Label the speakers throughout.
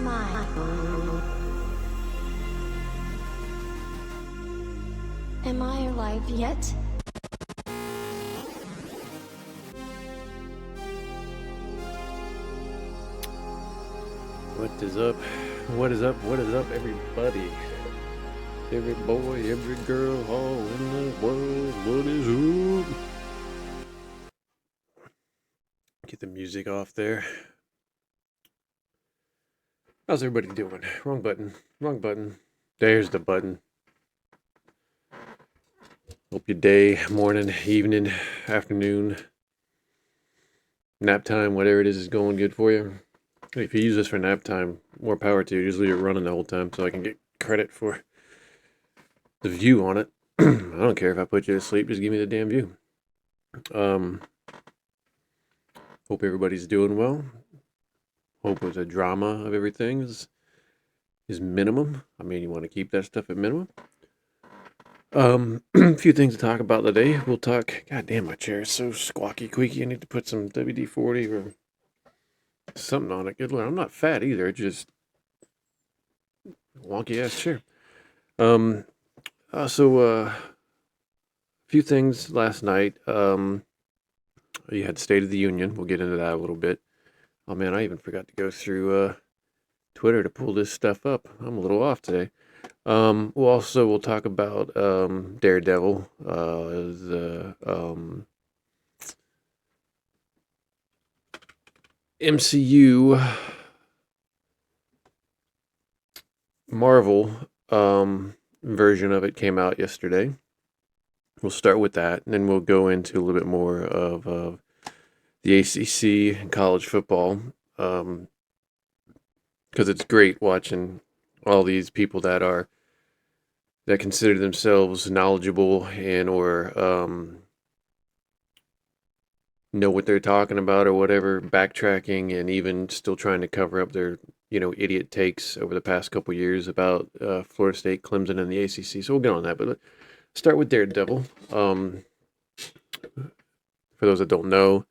Speaker 1: am I? Am I alive yet?
Speaker 2: What is up? What is up? What is up, everybody? Every boy, every girl, all in the world. What is up? Get the music off there. How's everybody doing? Wrong button. Wrong button. There's the button. Hope your day, morning, evening, afternoon, nap time, whatever it is going good for you. If you use this for nap time, more power to you. Just leave it running the whole time so I can get credit for the view on it. I don't care if I put you to sleep, just give me the damn view. Hope everybody's doing well. Hope the drama of everything is minimum. I mean, you want to keep that stuff at minimum. A few things to talk about today. We'll talk. God damn, my chair is so squawky, squeaky. I need to put some WD-40 or something on it. Good Lord, I'm not fat either. It's just wonky ass chair. A few things last night. You had State of the Union. We'll get into that a little bit. Oh man, I even forgot to go through Twitter to pull this stuff up. I'm a little off today. We'll talk about Daredevil, the MCU Marvel version of it came out yesterday. We'll start with that, and then we'll go into a little bit more of the ACC and college football, because it's great watching all these people that consider themselves knowledgeable and or know what they're talking about or whatever, backtracking and even still trying to cover up their idiot takes over the past couple years about Florida State, Clemson, and the ACC. So we'll get on that, but let's start with Daredevil. For those that don't know,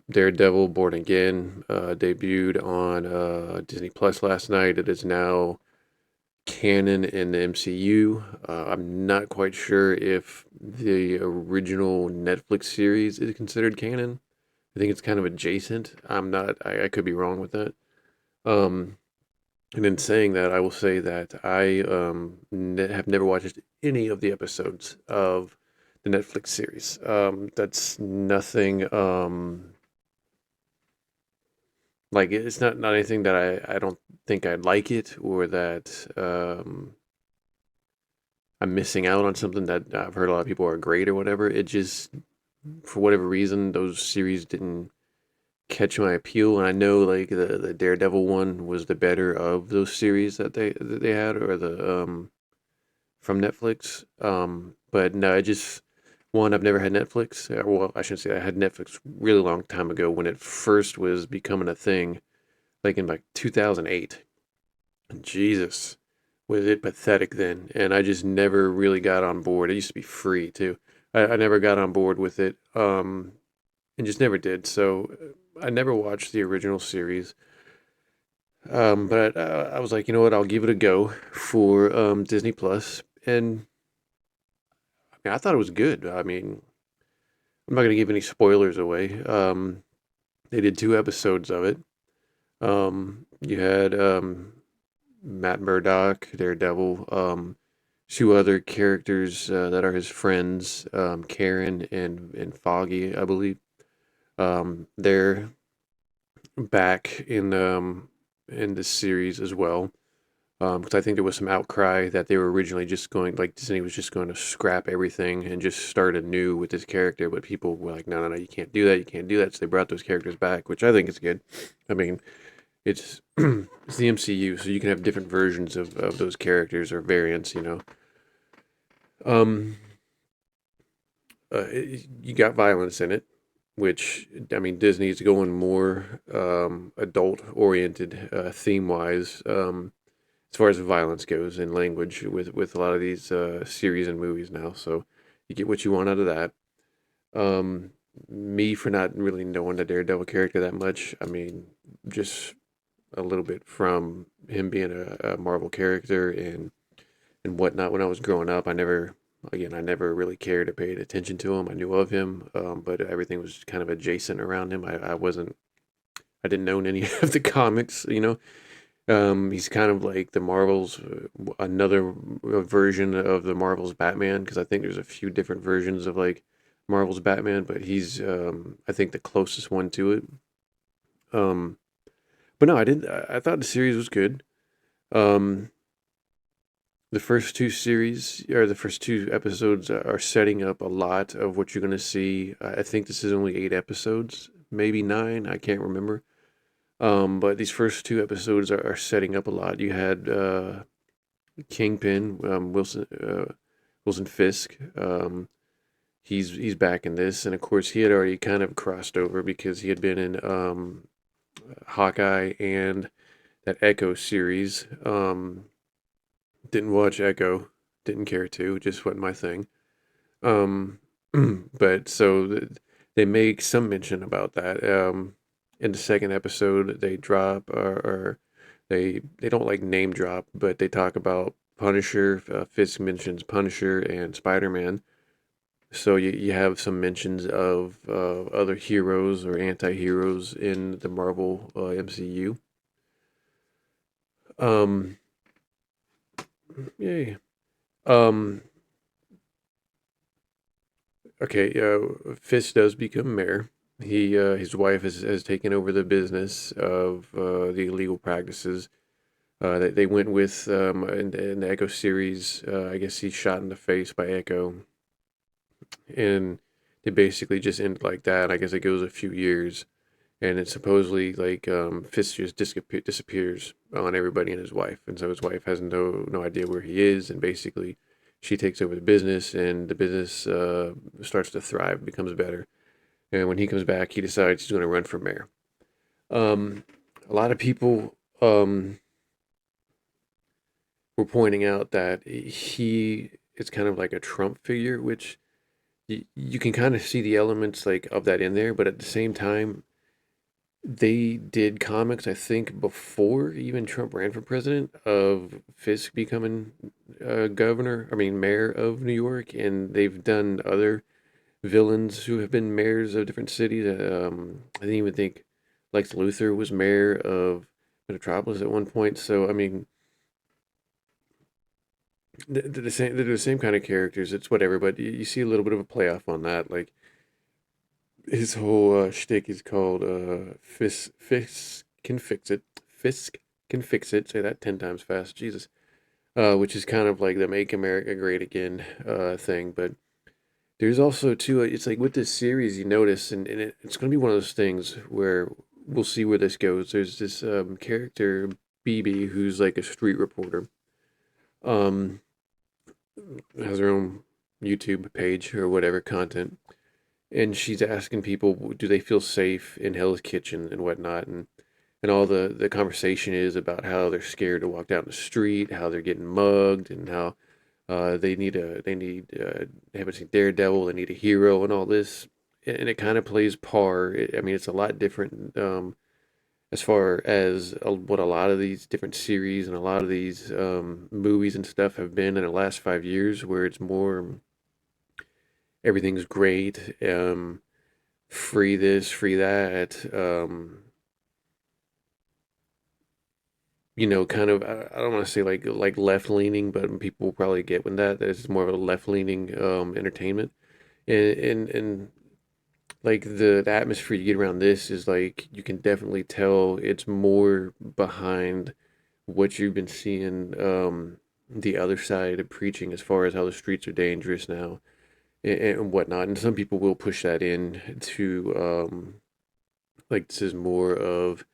Speaker 2: Daredevil Born Again debuted on Disney Plus last night. It is now canon in the MCU. I'm not quite sure if the original Netflix series is considered canon. I think it's kind of adjacent. I could be wrong with that. And in saying that, I will say that I have never watched any of the episodes of the Netflix series. That's nothing. Like it's not anything that I don't think I'd like it or that I'm missing out on something that I've heard a lot of people are great or whatever. It just, for whatever reason, those series didn't catch my appeal. And I know like the Daredevil one was the better of those series that they had, or the from Netflix. But no, one, I've never had Netflix. Well, I shouldn't say I had Netflix really long time ago when it first was becoming a thing, like in like 2008. Jesus, was it pathetic then? And I just never really got on board. It used to be free too. I never got on board with it, and just never did. So I never watched the original series. But I was like, you know what? I'll give it a go for Disney Plus, and I mean, I thought it was good. I mean, I'm not going to give any spoilers away. They did 2 episodes of it. You had Matt Murdock, Daredevil, 2 other characters that are his friends, Karen and Foggy, I believe. They're back in this series as well. Because I think there was some outcry that they were originally just going, like Disney was just going to scrap everything and just start anew with this character, but people were like, no, you can't do that, you can't do that. So they brought those characters back, which I think is good. I mean, it's it's the MCU, so you can have different versions of those characters or variants, Um, you got violence in it, which I mean Disney's going more adult oriented theme wise. As far as violence goes in language with a lot of these series and movies now. So you get what you want out of that. Me for not really knowing the Daredevil character that much. I mean, just a little bit from him being a Marvel character and whatnot. When I was growing up, I never really cared or paid attention to him. I knew of him, but everything was kind of adjacent around him. I didn't know any of the comics, you know. He's kind of like the Marvels, another version of the Marvels Batman, because I think there's a few different versions of like Marvel's Batman, but he's, I think, the closest one to it. Um, but no, I didn't. I thought the series was good. Um, the first two series or the first two episodes are setting up a lot of what you're going to see. I think this is only 8 episodes, maybe nine. I can't remember. But these first two episodes are setting up a lot. You had Kingpin, Wilson Fisk. He's back in this, and of course he had already kind of crossed over because he had been in Hawkeye and that Echo series. Didn't watch Echo, didn't care to, just wasn't my thing. Um, but they make some mention about that. In the second episode, they drop or they don't like name drop, but they talk about Punisher. Fisk mentions Punisher and Spider Man. So you have some mentions of other heroes or anti-heroes in the Marvel MCU. Um, Yay. Um, okay, Fisk does become mayor. His wife has taken over the business of the illegal practices that they went with in the Echo series. I guess he's shot in the face by Echo, and they basically just ended like that. I guess it goes a few years, and it supposedly like Fisk just disappears on everybody and his wife, and so his wife has no idea where he is, and basically she takes over the business, and the business starts to thrive, becomes better. And when he comes back, he decides he's going to run for mayor. Um, a lot of people were pointing out that he is kind of like a Trump figure, which you can kind of see the elements like of that in there, but at the same time, they did comics, I think, before even Trump ran for president, of Fisk becoming governor, I mean, mayor of New York, and they've done other villains who have been mayors of different cities. I didn't even think Lex Luthor was mayor of Metropolis at one point. So, I mean, they're the same kind of characters. It's whatever, but you see a little bit of a playoff on that. Like, his whole shtick is called Fisk can fix it. Fisk can fix it. Say that 10 times fast. Jesus. Which is kind of like the Make America Great Again thing. But there's also, too, it's like with this series, you notice, and it's going to be one of those things where we'll see where this goes. There's this character, BB, who's like a street reporter. Um, has her own YouTube page or whatever content, and she's asking people, do they feel safe in Hell's Kitchen and whatnot, and all the conversation is about how they're scared to walk down the street, how they're getting mugged, and how they haven't seen Daredevil, they need a hero, and all this, and it kind of plays par. I mean, it's a lot different as far as what a lot of these different series and a lot of these movies and stuff have been in the last 5 years, where it's more everything's great. Free this, free that. Kind of. I don't want to say like left leaning, but people will probably get when that is more of a left leaning entertainment. And like the atmosphere you get around this is like you can definitely tell it's more behind what you've been seeing the other side of preaching as far as how the streets are dangerous now and whatnot. And some people will push that in to like this is more of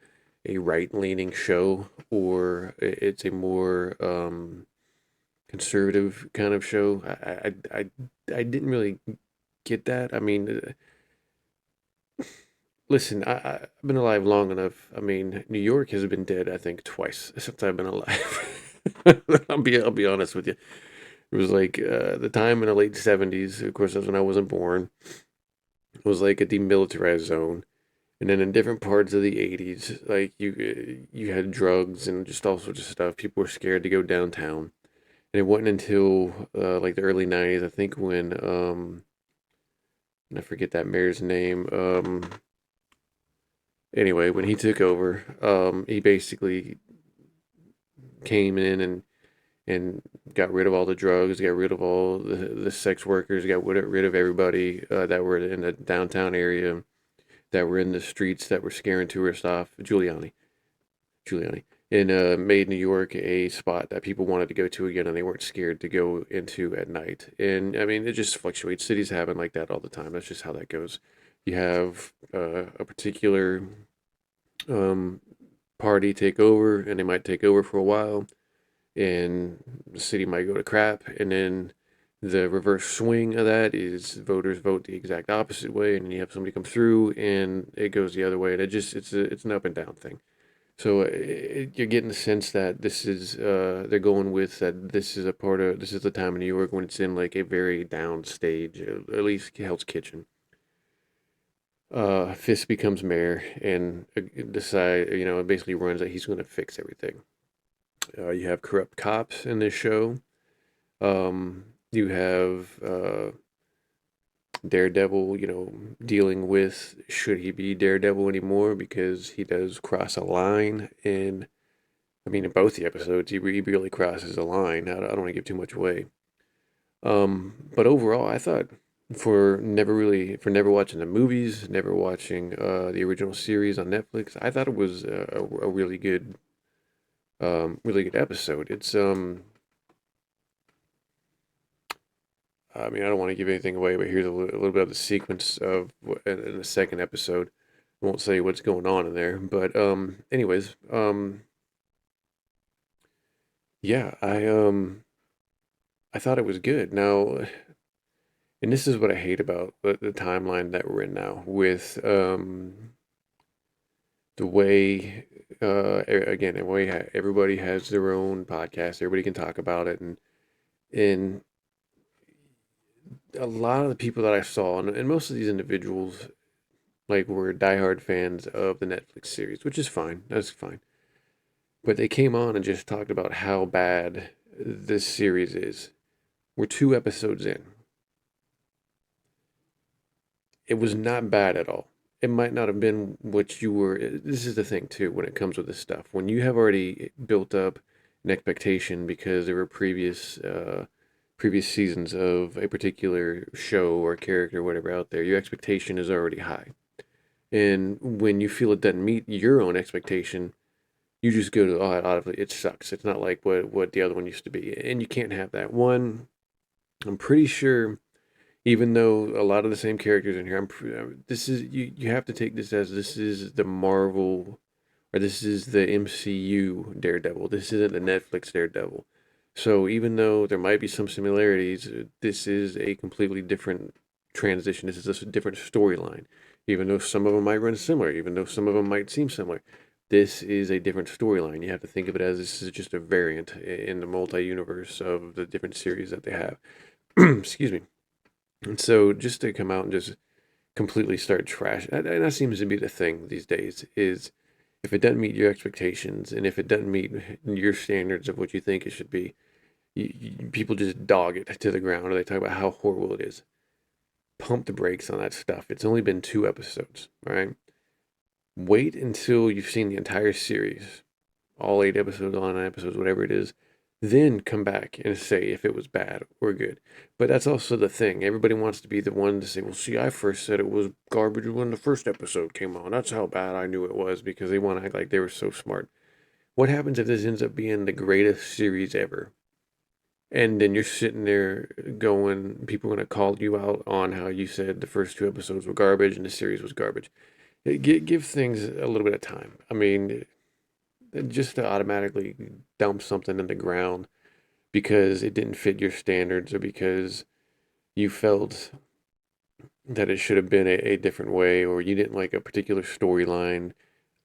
Speaker 2: a right leaning show, or it's a more conservative kind of show. I didn't really get that. I mean, listen, I've been alive long enough. I mean, New York has been dead, I think, twice since I've been alive. I'll be honest with you. It was like the time in the late 70s. Of course, that's when I wasn't born. It was like a demilitarized zone. And then in different parts of the 80s, like you had drugs and just all sorts of stuff. People were scared to go downtown. And it wasn't until like the early 90s, I think, when I forget that mayor's name. Anyway, when he took over, he basically came in and got rid of all the drugs, got rid of all the sex workers, got rid of everybody that were in the downtown area, that were in the streets, that were scaring tourists off. Giuliani, and made New York a spot that people wanted to go to again, and they weren't scared to go into at night. And I mean, it just fluctuates. Cities happen like that all the time. That's just how that goes. You have a particular um, party take over, and they might take over for a while, and the city might go to crap, and then the reverse swing of that is voters vote the exact opposite way, and then you have somebody come through, and it goes the other way. And it's an up and down thing. So you're getting the sense that this is they're going with that this is the time in New York when it's in like a very down stage, at least Hell's Kitchen. Fisk becomes mayor and basically runs that he's going to fix everything. You have corrupt cops in this show. You have Daredevil, dealing with should he be Daredevil anymore because he does cross a line. And I mean, in both the episodes, he really crosses a line. I don't want to give too much away. But overall, I thought for never watching the movies, never watching the original series on Netflix, I thought it was a really good episode. I mean, I don't want to give anything away, but here's a little bit of the sequence of in the second episode. I won't say what's going on in there, but anyways, yeah, I thought it was good. Now, and this is what I hate about the timeline that we're in now with the way again, the way everybody has their own podcast, everybody can talk about it, and a lot of the people that I saw, and most of these individuals, like were diehard fans of the Netflix series, which is fine. That's fine. But they came on and just talked about how bad this series is. We're 2 episodes in. It was not bad at all. It might not have been what you were. This is the thing too when it comes with this stuff. When you have already built up an expectation because there were previous seasons of a particular show or character or whatever out there, your expectation is already high. And when you feel it doesn't meet your own expectation, you just go to, oh, it sucks. It's not like what the other one used to be. And you can't have that. One, I'm pretty sure, even though a lot of the same characters in here, this is, you have to take this as this is the Marvel, or this is the MCU Daredevil. This isn't the Netflix Daredevil. So even though there might be some similarities, this is a completely different transition. This is just a different storyline. Even though some of them might run similar, even though some of them might seem similar, this is a different storyline. You have to think of it as this is just a variant in the multi-universe of the different series that they have. Excuse me. And so just to come out and just completely start trash, and that seems to be the thing these days, is if it doesn't meet your expectations and if it doesn't meet your standards of what you think it should be, people just dog it to the ground, or they talk about how horrible it is. Pump the brakes on that stuff. It's only been 2 episodes, all right? Wait until you've seen the entire series, all 8 episodes, all 9 episodes, whatever it is, then come back and say if it was bad or good. But that's also the thing. Everybody wants to be the one to say, well, see, I first said it was garbage when the first episode came on. That's how bad I knew it was, because they want to act like they were so smart. What happens if this ends up being the greatest series ever? And then you're sitting there going, people are going to call you out on how you said the first 2 episodes were garbage and the series was garbage. Give things a little bit of time. I mean, just to automatically dump something in the ground because it didn't fit your standards or because you felt that it should have been a different way or you didn't like a particular storyline.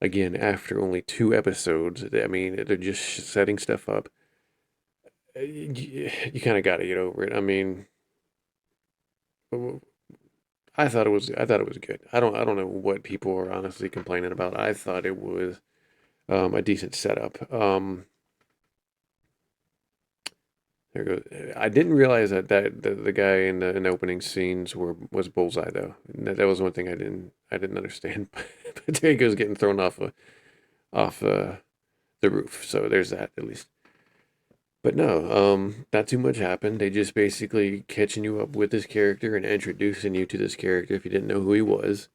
Speaker 2: Again, after only 2 episodes, I mean, they're just setting stuff up. You kind of got to get over it. I mean, I thought it was good. I don't know what people are honestly complaining about. I thought it was a decent setup. There goes. I didn't realize that the guy in the opening scenes was Bullseye though. That was one thing I didn't understand. But there he goes getting thrown off the roof. So there's that at least. But no, not too much happened. They just basically catching you up with this character and introducing you to this character if you didn't know who he was.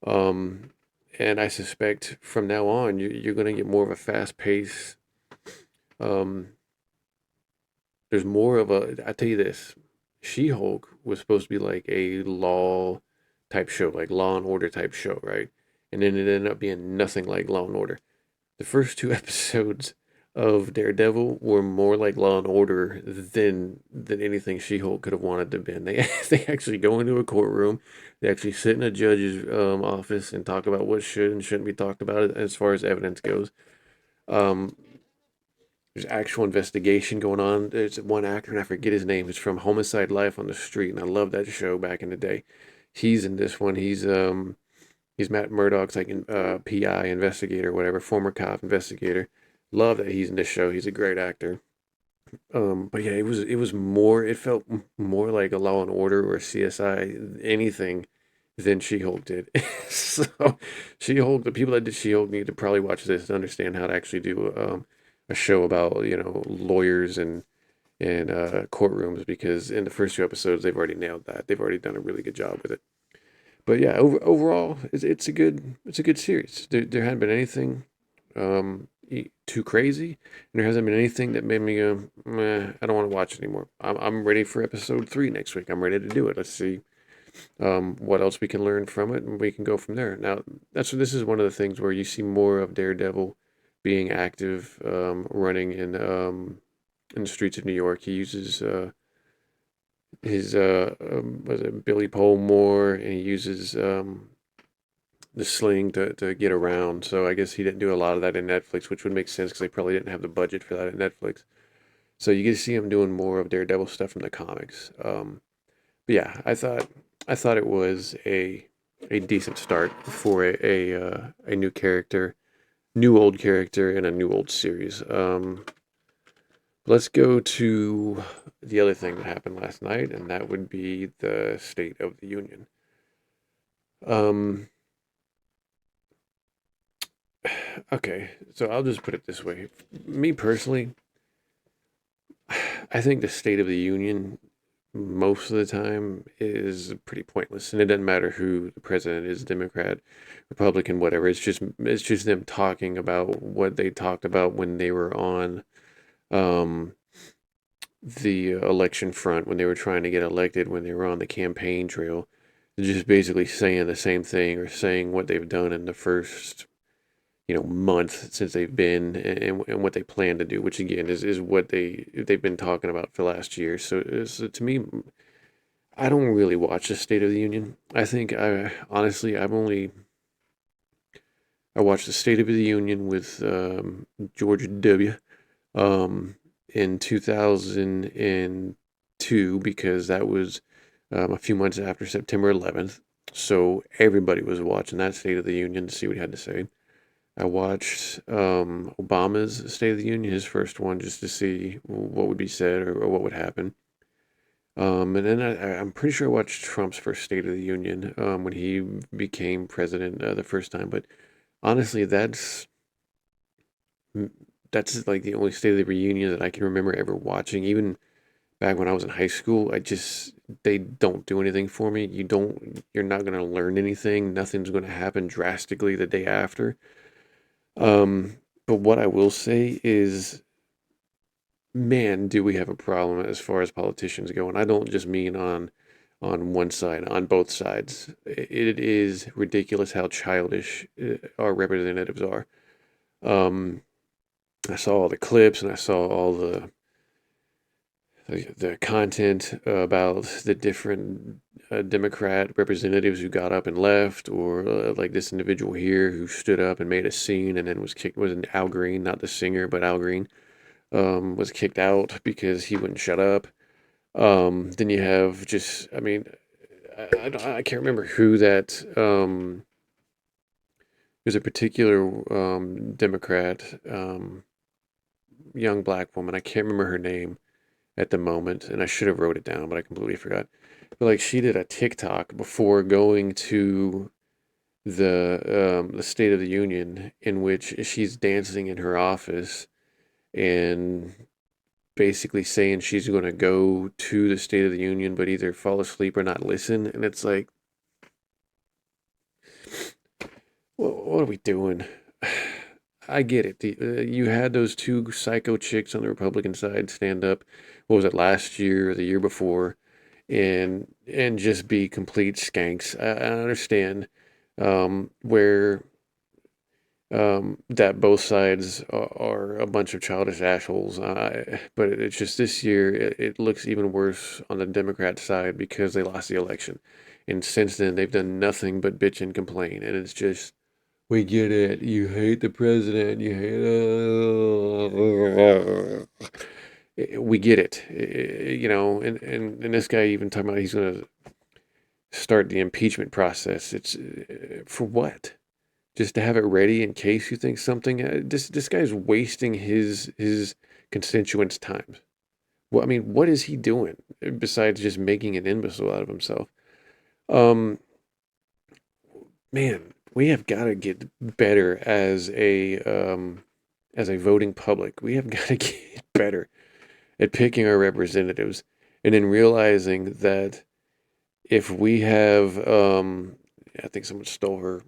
Speaker 2: Um, and I suspect from now on you're gonna get more of a fast pace. Um, there's more of a. I tell you this, She-Hulk was supposed to be like a law type show, like Law and Order type show, right? And then it ended up being nothing like Law and Order. The first two episodes of Daredevil were more like Law and Order than anything She-Hulk could have wanted to have been. They actually go into a courtroom, they actually sit in a judge's office and talk about what should and shouldn't be talked about as far as evidence goes. Um, there's actual investigation going on. There's one actor, and I forget his name. He's from Homicide Life on the Street, and I love that show back in the day. He's in this one. He's Matt Murdock's like PI investigator, whatever, former cop investigator. Love that he's in this show. He's a great actor. But yeah, it was more. It felt more like a Law and Order or CSI anything than She-Hulk did. So She-Hulk, the people that did She-Hulk need to probably watch this to understand how to actually do a show about lawyers and courtrooms because in the first two episodes they've already nailed that. They've already done a really good job with it. But yeah, overall, it's a good series. There hadn't been anything too crazy, and there hasn't been anything that made me go, meh, I don't want to watch it anymore. I'm ready for episode 3 next week. I'm ready to do it. Let's see what else we can learn from it, and we can go from there. Now, this is one of the things where you see more of Daredevil being active, running in the streets of New York. He uses his was it Billy Polmore, and he uses the sling to get around. So I guess he didn't do a lot of that in Netflix, which would make sense because they probably didn't have the budget for that at Netflix. So you get to see him doing more of Daredevil stuff from the comics. But yeah, I thought it was a decent start for a new character, new old character in a new old series. Let's go to the other thing that happened last night, and that would be the State of the Union. Um, okay, so I'll just put it this way. Me personally, I think the State of the Union most of the time is pretty pointless, and it doesn't matter who the president is, Democrat, Republican, whatever. It's just them talking about what they talked about when they were on um, the election front, when they were trying to get elected, when they were on the campaign trail. They're just basically saying the same thing or saying what they've done in the first month since they've been and what they plan to do, which again is what they've been talking about for last year. So to me, I don't really watch the State of the Union. I think I honestly I watched the State of the Union with George W. Um, in 2002 because that was a few months after September 11th. So everybody was watching that State of the Union to see what he had to say. I watched Obama's State of the Union, his first one, just to see what would be said or what would happen. And then I'm pretty sure I watched Trump's first State of the Union when he became president the first time. But honestly, that's like the only State of the Reunion that I can remember ever watching. Even back when I was in high school, they don't do anything for me. You're not gonna learn anything. Nothing's gonna happen drastically the day after. But what I will say is, man, do we have a problem as far as politicians go? And I don't just mean on one side, on both sides. It is ridiculous how childish our representatives are. Um, I saw all the clips and I saw all the content about the different Democrat representatives who got up and left, or like this individual here who stood up and made a scene and then was kicked. Was an Al Green, not the singer, but Al Green was kicked out because he wouldn't shut up. Then you have just, I mean, I can't remember who that. There's a particular Democrat, young black woman. I can't remember her name at the moment, and I should have wrote it down, but I completely forgot. But like she did a TikTok before going to the State of the Union, in which she's dancing in her office and basically saying she's going to go to the State of the Union, but either fall asleep or not listen. And it's like, what are we doing? I get it. You had those two psycho chicks on the Republican side stand up. What was it, last year or the year before, and just be complete skanks. I understand where that both sides are a bunch of childish assholes. But it's just this year it looks even worse on the Democrat side because they lost the election, and since then they've done nothing but bitch and complain, and it's just we get it. You hate the president. You hate. We get it. You know, and this guy even talking about he's going to start the impeachment process. It's for what? Just to have it ready in case you think something. This guy's wasting his constituents' time. Well, I mean, what is he doing besides just making an imbecile out of himself? Um, Man, we have got to get better as a voting public. We have got to get better at picking our representatives, and then realizing that if we have, I think someone stole her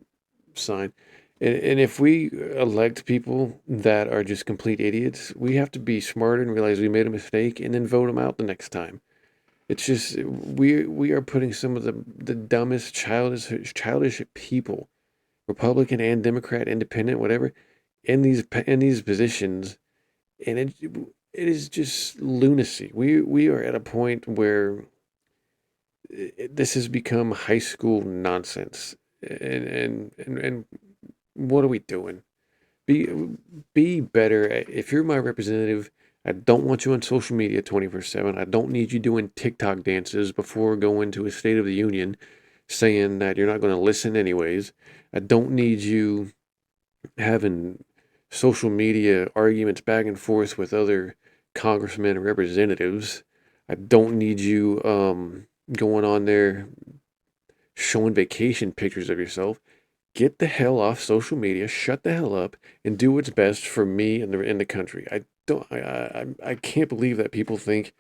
Speaker 2: sign, and if we elect people that are just complete idiots, we have to be smarter and realize we made a mistake, and then vote them out the next time. It's just we are putting some of the dumbest childish people, Republican and Democrat, Independent, whatever, in these positions, and it is just lunacy. We are at a point where this has become high school nonsense, and what are we doing? Be be better. If you're my representative, I don't want you on social media 24/7. I don't need you doing TikTok dances before going to a State of the Union saying that you're not going to listen anyways. I don't need you having social media arguments back and forth with other congressmen and representatives. I don't need you going on there showing vacation pictures of yourself. Get the hell off social media, shut the hell up, and do what's best for me and the country. I don't I can't believe that people think,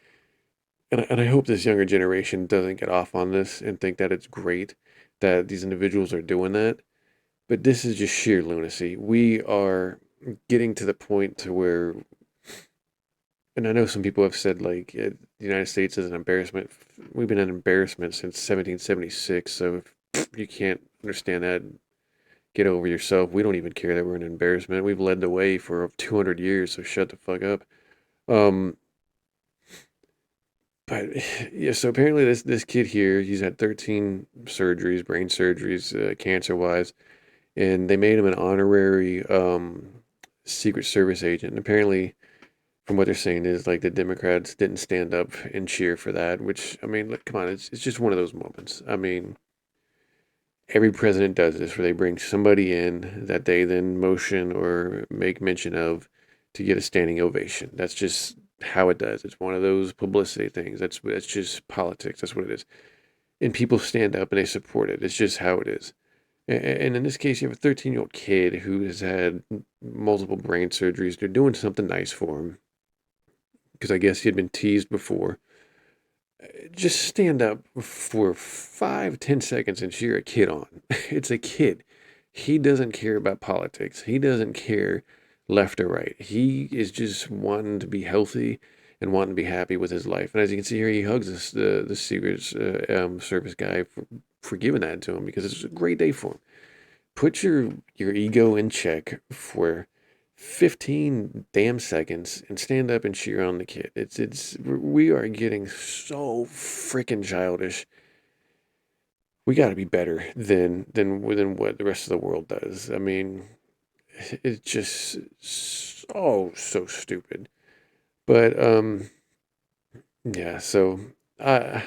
Speaker 2: and I hope this younger generation doesn't get off on this and think that it's great that these individuals are doing that. But this is just sheer lunacy. We are getting to the point to where, and I know some people have said like the United States is an embarrassment. We've been an embarrassment since 1776. So if you can't understand that, get over yourself. We don't even care that we're an embarrassment. We've led the way for 200 years. So shut the fuck up. Um, but yeah, so apparently this kid here, he's had 13 surgeries, brain surgeries, cancer wise, and they made him an honorary Secret Service agent. And apparently, from what they're saying, is like the Democrats didn't stand up and cheer for that. Which I mean, come on, it's just one of those moments. I mean, every president does this, where they bring somebody in that they then motion or make mention of to get a standing ovation. That's just how it does. It's one of those publicity things. That's just politics. That's what it is. And people stand up and they support it. It's just how it is. And in this case, you have a 13-year-old kid who has had multiple brain surgeries. They're doing something nice for him because I guess he had been teased before. Just stand up for 5, 10 seconds and cheer a kid on. It's a kid. He doesn't care about politics. He doesn't care left or right. He is just wanting to be healthy and wanting to be happy with his life. And as you can see here, he hugs the Secret Service guy for giving that to him because it's a great day for him. Put your ego in check for 15 damn seconds and stand up and cheer on the kid. It's we are getting so freaking childish. We got to be better than what the rest of the world does. I mean, it's just so stupid. But yeah, so I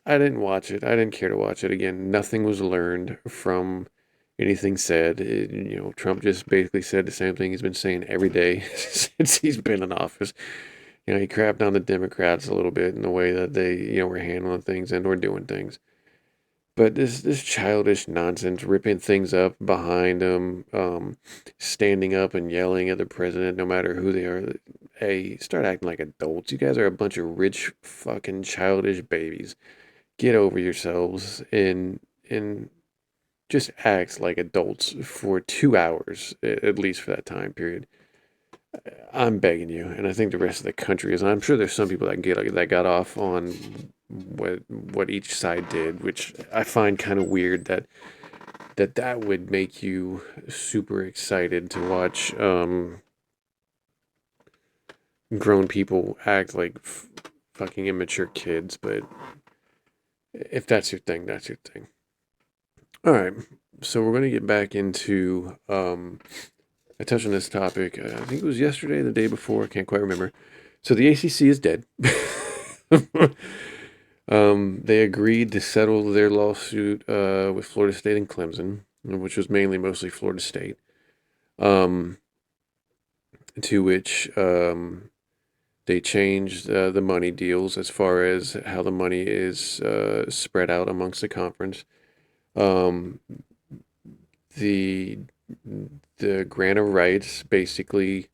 Speaker 2: I didn't watch it. I didn't care to watch it. Again, nothing was learned from anything said. Trump just basically said the same thing he's been saying every day since he's been in office. He crapped on the Democrats a little bit in the way that they, were handling things and were doing things. But this childish nonsense, ripping things up behind them, standing up and yelling at the president, no matter who they are. Hey, start acting like adults. You guys are a bunch of rich, fucking childish babies. Get over yourselves and just act like adults for 2 hours, at least for that time period. I'm begging you, and I think the rest of the country is. And I'm sure there's some people that got off on what each side did, which I find kind of weird that would make you super excited to watch grown people act like fucking immature kids. But if that's your thing, that's your thing. All right, so we're gonna get back into. I touched on this topic. I think it was yesterday, the day before. I can't quite remember. So the ACC is dead. They agreed to settle their lawsuit with Florida State and Clemson, which was mostly Florida State. Um, to which they changed the money deals as far as how the money is spread out amongst the conference. Um, the the grant of rights basically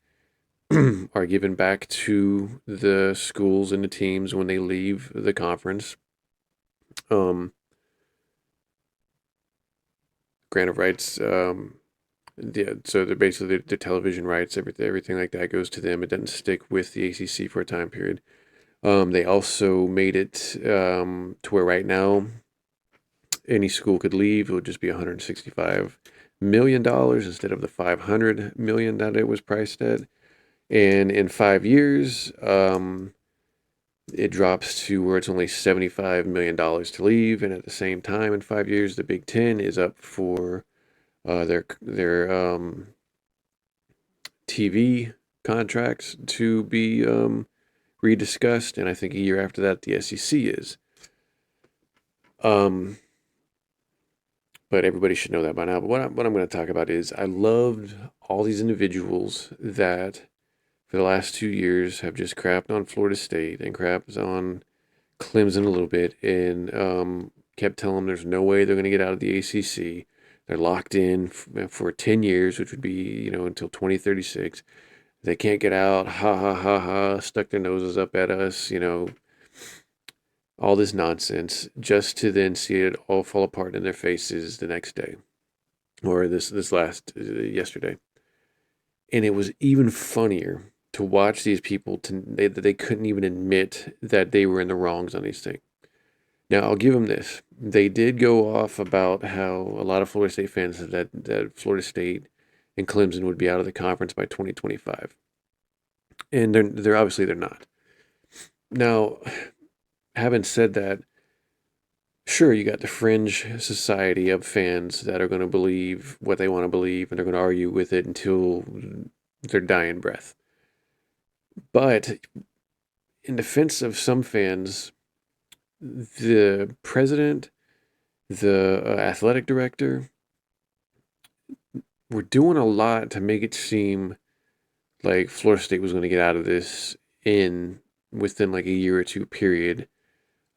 Speaker 2: are given back to the schools and the teams when they leave the conference. Um, grant of rights. So they're basically the television rights, everything like that goes to them. It doesn't stick with the ACC for a time period. They also made it to where right now any school could leave. It would just be $165 million instead of the $500 million that it was priced at. And in 5 years, it drops to where it's only $75 million to leave. And at the same time, in 5 years, the Big Ten is up for their TV contracts to be rediscussed, and I think a year after that, the SEC is. Um, but everybody should know that by now. But what I'm going to talk about is I loved all these individuals that for the last 2 years have just crapped on Florida State and crapped on Clemson a little bit and kept telling them there's no way they're going to get out of the ACC. They're locked in for 10 years, which would be, until 2036. They can't get out. Ha ha ha ha. Stuck their noses up at us, all this nonsense, just to then see it all fall apart in their faces the next day, or this last yesterday. And it was even funnier to watch these people that they couldn't even admit that they were in the wrongs on these things. Now I'll give them this: they did go off about how a lot of Florida State fans said that Florida State and Clemson would be out of the conference by 2025, and they're obviously they're not. Now, having said that, sure, you got the fringe society of fans that are going to believe what they want to believe, and they're going to argue with it until their dying breath. But in defense of some fans, the president, the athletic director, were doing a lot to make it seem like Florida State was going to get out of this within like a year or two period.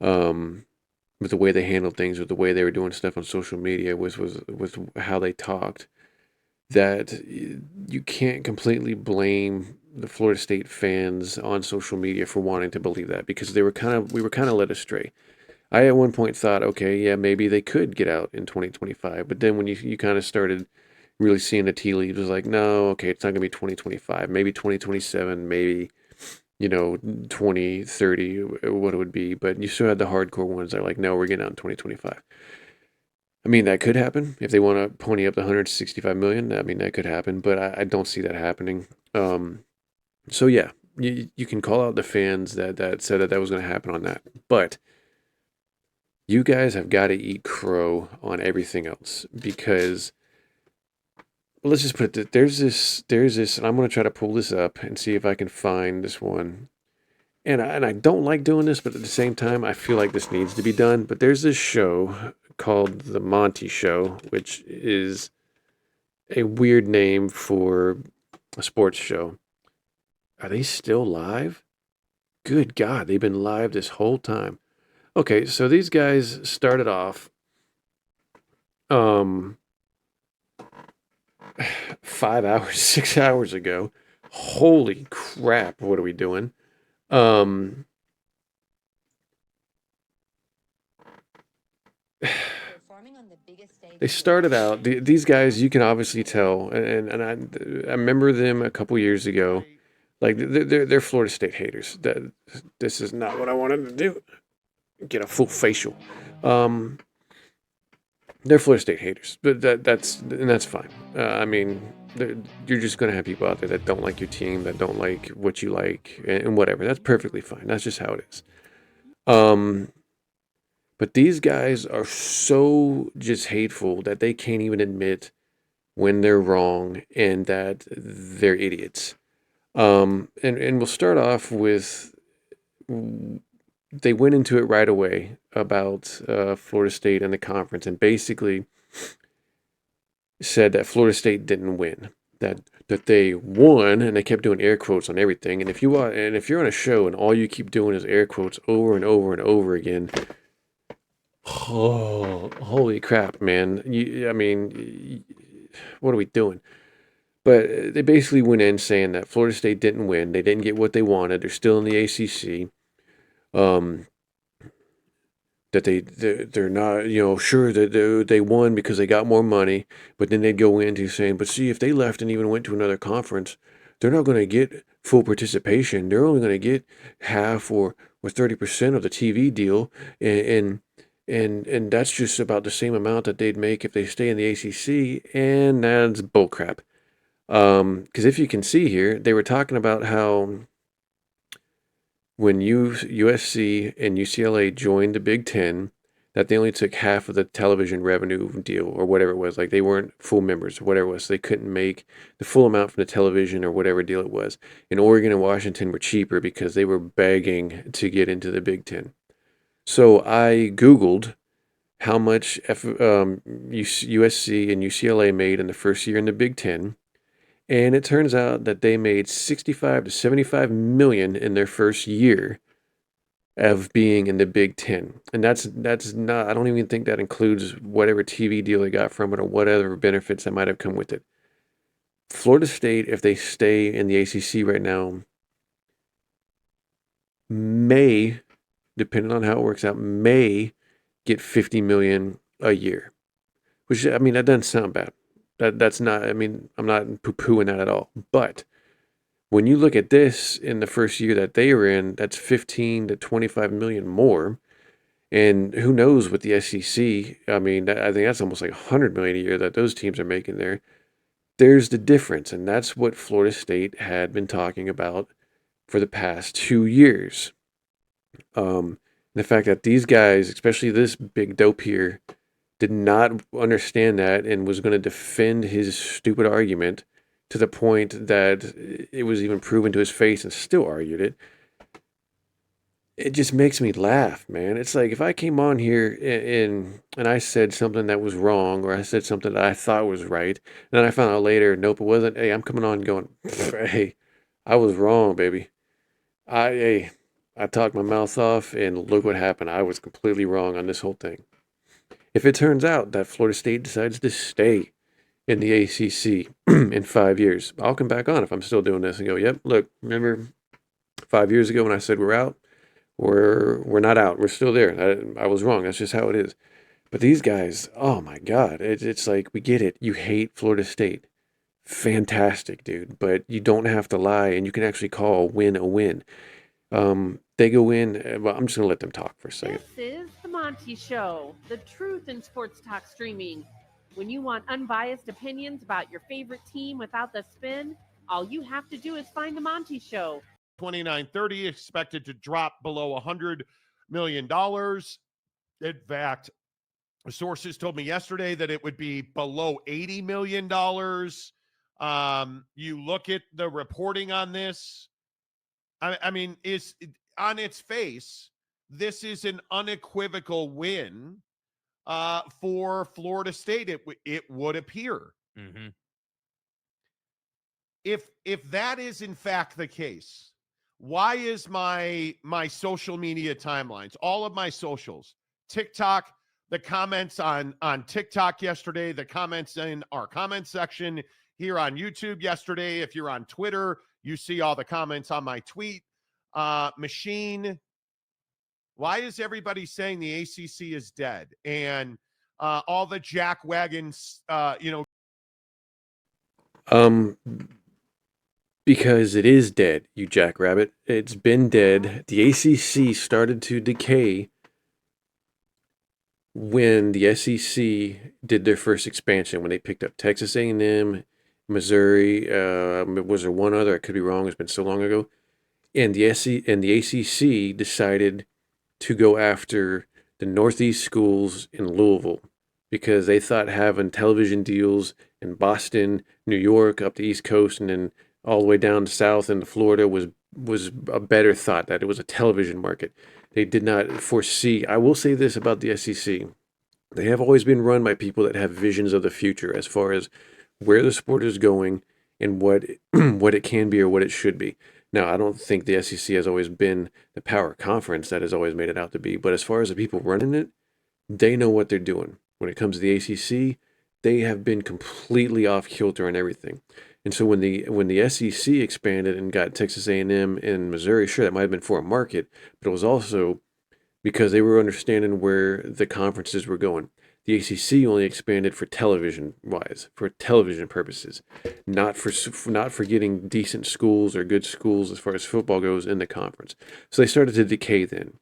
Speaker 2: With the way they handled things, with the way they were doing stuff on social media, with how they talked, that you can't completely blame the Florida State fans on social media for wanting to believe that, because we were kind of led astray. I at one point thought, okay, yeah, maybe they could get out in 2025, but then when you kind of started really seeing the tea leaves, it was like, no, okay, it's not gonna be 2025, maybe 2027, maybe 2030, what it would be, but you still had the hardcore ones that are like, no, we're getting out in 2025. I mean, that could happen if they want to pony up the 165 million. I mean, that could happen, but I don't see that happening. So yeah, you can call out the fans that said that was going to happen on that, but you guys have got to eat crow on everything else, because let's just put it, there's this, and I'm going to try to pull this up and see if I can find this one. and I don't like doing this, but at the same time, I feel like this needs to be done. But there's this show called The Monty Show, which is a weird name for a sports show. Are they still live? Good God, they've been live this whole time. Okay, so these guys started off um 5 hours, 6 hours ago. Holy crap, what are we doing? Um they started out these guys, you can obviously tell, and I remember them a couple years ago. Like they're Florida State haters. That this is not what I wanted to do. Get a full facial. Um, they're Florida State haters, but that's fine. I mean, you're just gonna have people out there that don't like your team, that don't like what you like, and whatever. That's perfectly fine. That's just how it is. Um, but these guys are so just hateful that they can't even admit when they're wrong and that they're idiots. And we'll start off with they went into it right away about Florida State and the conference, and basically said that Florida State didn't win, that they won, and they kept doing air quotes on everything. And if you're on a show and all you keep doing is air quotes over and over and over again, oh, holy crap, man! I mean, what are we doing? But they basically went in saying that Florida State didn't win. They didn't get what they wanted. They're still in the ACC. Um, that they're not, sure that they won because they got more money, but then they'd go into saying, but see, if they left and even went to another conference, they're not going to get full participation. They're only going to get half or 30% of the TV deal, and that's just about the same amount that they'd make if they stay in the ACC, and that's bullcrap. Because if you can see here, they were talking about how when USC and UCLA joined the Big Ten, that they only took half of the television revenue deal or whatever it was. Like they weren't full members or whatever it was. So they couldn't make the full amount from the television or whatever deal it was. And Oregon and Washington were cheaper because they were begging to get into the Big Ten. So I Googled how much USC and UCLA made in the first year in the Big Ten. And it turns out that they made 65 to 75 million in their first year of being in the Big Ten. And that's not, I don't even think that includes whatever TV deal they got from it or whatever benefits that might have come with it. Florida State, if they stay in the ACC right now, may, depending on how it works out, may get 50 million a year. Which, I mean, that doesn't sound bad. That's not, I mean, I'm not poo-pooing that at all. But when you look at this in the first year that they were in, that's 15 to 25 million more. And who knows with the SEC? I mean, I think that's almost like 100 million a year that those teams are making there. There's the difference, and that's what Florida State had been talking about for the past 2 years. The fact that these guys, especially this big dope here, did not understand that and was going to defend his stupid argument to the point that it was even proven to his face and still argued it. It just makes me laugh, man. It's like if I came on here and I said something that was wrong or I said something that I thought was right, and then I found out later, nope, it wasn't. Hey, I'm coming on going, hey, I was wrong, baby. Hey, I talked my mouth off and look what happened. I was completely wrong on this whole thing. If it turns out that Florida State decides to stay in the ACC in 5 years, I'll come back on if I'm still doing this and go, yep, look, remember 5 years ago when I said we're out? We're not out. We're still there. I was wrong. That's just how it is. But these guys, oh my God, it's like we get it. You hate Florida State. Fantastic, dude. But you don't have to lie, and you can actually call a win a win. They go in. Well, I'm just gonna let them talk for a second.
Speaker 3: This is the Monty Show, the truth in sports talk streaming. When you want unbiased opinions about your favorite team without the spin, all you have to do is find the Monty Show.
Speaker 4: 29-30 expected to drop below $100 million. In fact, sources told me yesterday that it would be below $80 million. You look at the reporting on this. I mean, on its face, this is an unequivocal win for Florida State. It would appear.
Speaker 5: Mm-hmm.
Speaker 4: If that is in fact the case, why is my social media timelines, all of my socials, TikTok, the comments on TikTok yesterday, the comments in our comment section here on YouTube yesterday, if you're on Twitter, you see all the comments on my tweet machine. Why is everybody saying the ACC is dead? And all the jack wagons,
Speaker 2: Because it is dead, you jackrabbit. It's been dead. The ACC started to decay when the SEC did their first expansion, when they picked up Texas A&M, Missouri. Was there one other? I could be wrong. It's been so long ago. And the ACC decided to go after the Northeast schools in Louisville because they thought having television deals in Boston, New York, up the East Coast, and then all the way down to South into Florida was a better thought, that it was a television market. They did not foresee. I will say this about the SEC. They have always been run by people that have visions of the future as far as where the sport is going and what what it can be or what it should be. Now, I don't think the SEC has always been the power conference that has always made it out to be, but as far as the people running it, they know what they're doing. When it comes to the ACC, they have been completely off kilter on everything. And so when the SEC expanded and got Texas A&M and Missouri, sure, that might have been for a market, but it was also because they were understanding where the conferences were going. The ACC only expanded for television purposes, not for getting decent schools or good schools as far as football goes in the conference. So they started to decay then.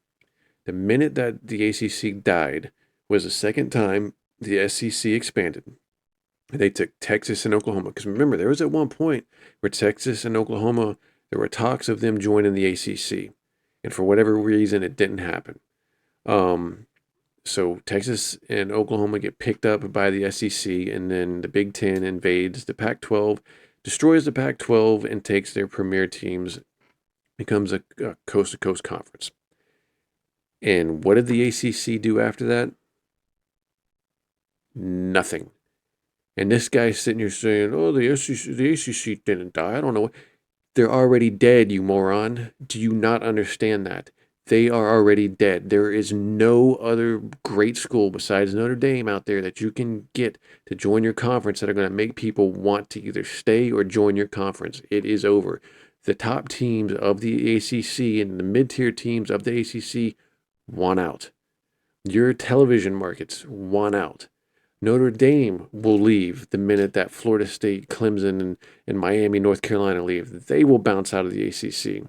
Speaker 2: The minute that the ACC died was the second time the SEC expanded. They took Texas and Oklahoma. Because remember, there was at one point where Texas and Oklahoma, there were talks of them joining the ACC. And for whatever reason, it didn't happen. So Texas and Oklahoma get picked up by the SEC, and then the Big Ten invades the Pac-12, destroys the Pac-12, and takes their premier teams, becomes a coast-to-coast conference. And what did the ACC do after that? Nothing. And this guy's sitting here saying, oh, the ACC didn't die. I don't know. They're already dead, you moron. Do you not understand that? They are already dead. There is no other great school besides Notre Dame out there that you can get to join your conference that are going to make people want to either stay or join your conference. It is over. The top teams of the ACC and the mid-tier teams of the ACC want out. Your television markets want out. Notre Dame will leave the minute that Florida State, Clemson, and Miami, North Carolina leave. They will bounce out of the ACC.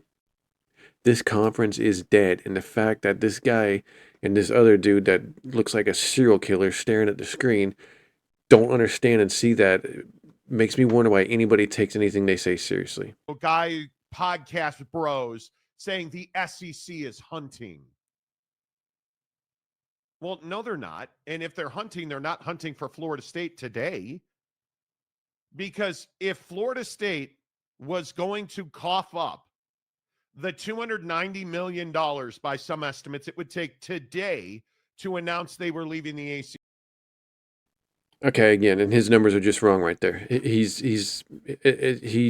Speaker 2: This conference is dead, and the fact that this guy and this other dude that looks like a serial killer staring at the screen don't understand and see that makes me wonder why anybody takes anything they say seriously.
Speaker 4: Guy podcast bros saying the SEC is hunting. Well, no, they're not. And if they're hunting, they're not hunting for Florida State today. Because if Florida State was going to cough up the $290 million by some estimates it would take today to announce they were leaving the ACC.
Speaker 2: Okay, again, and his numbers are just wrong right there. He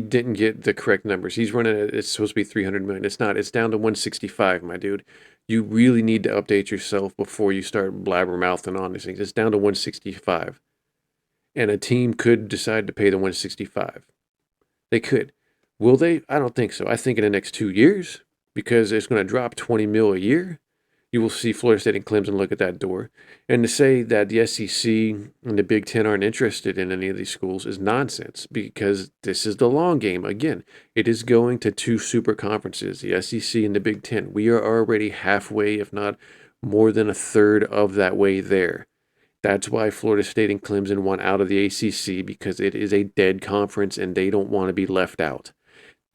Speaker 2: didn't get the correct numbers. He's running it's supposed to be 300 million. It's not. It's down to 165, my dude. You really need to update yourself before you start blabbermouthing on these things. It's down to 165. And a team could decide to pay the 165. They could. Will they? I don't think so. I think in the next 2 years, because it's going to drop 20 mil a year, you will see Florida State and Clemson look at that door. And to say that the SEC and the Big Ten aren't interested in any of these schools is nonsense, because this is the long game. Again, it is going to two super conferences, the SEC and the Big Ten. We are already halfway, if not more than a third of that way there. That's why Florida State and Clemson want out of the ACC, because it is a dead conference and they don't want to be left out.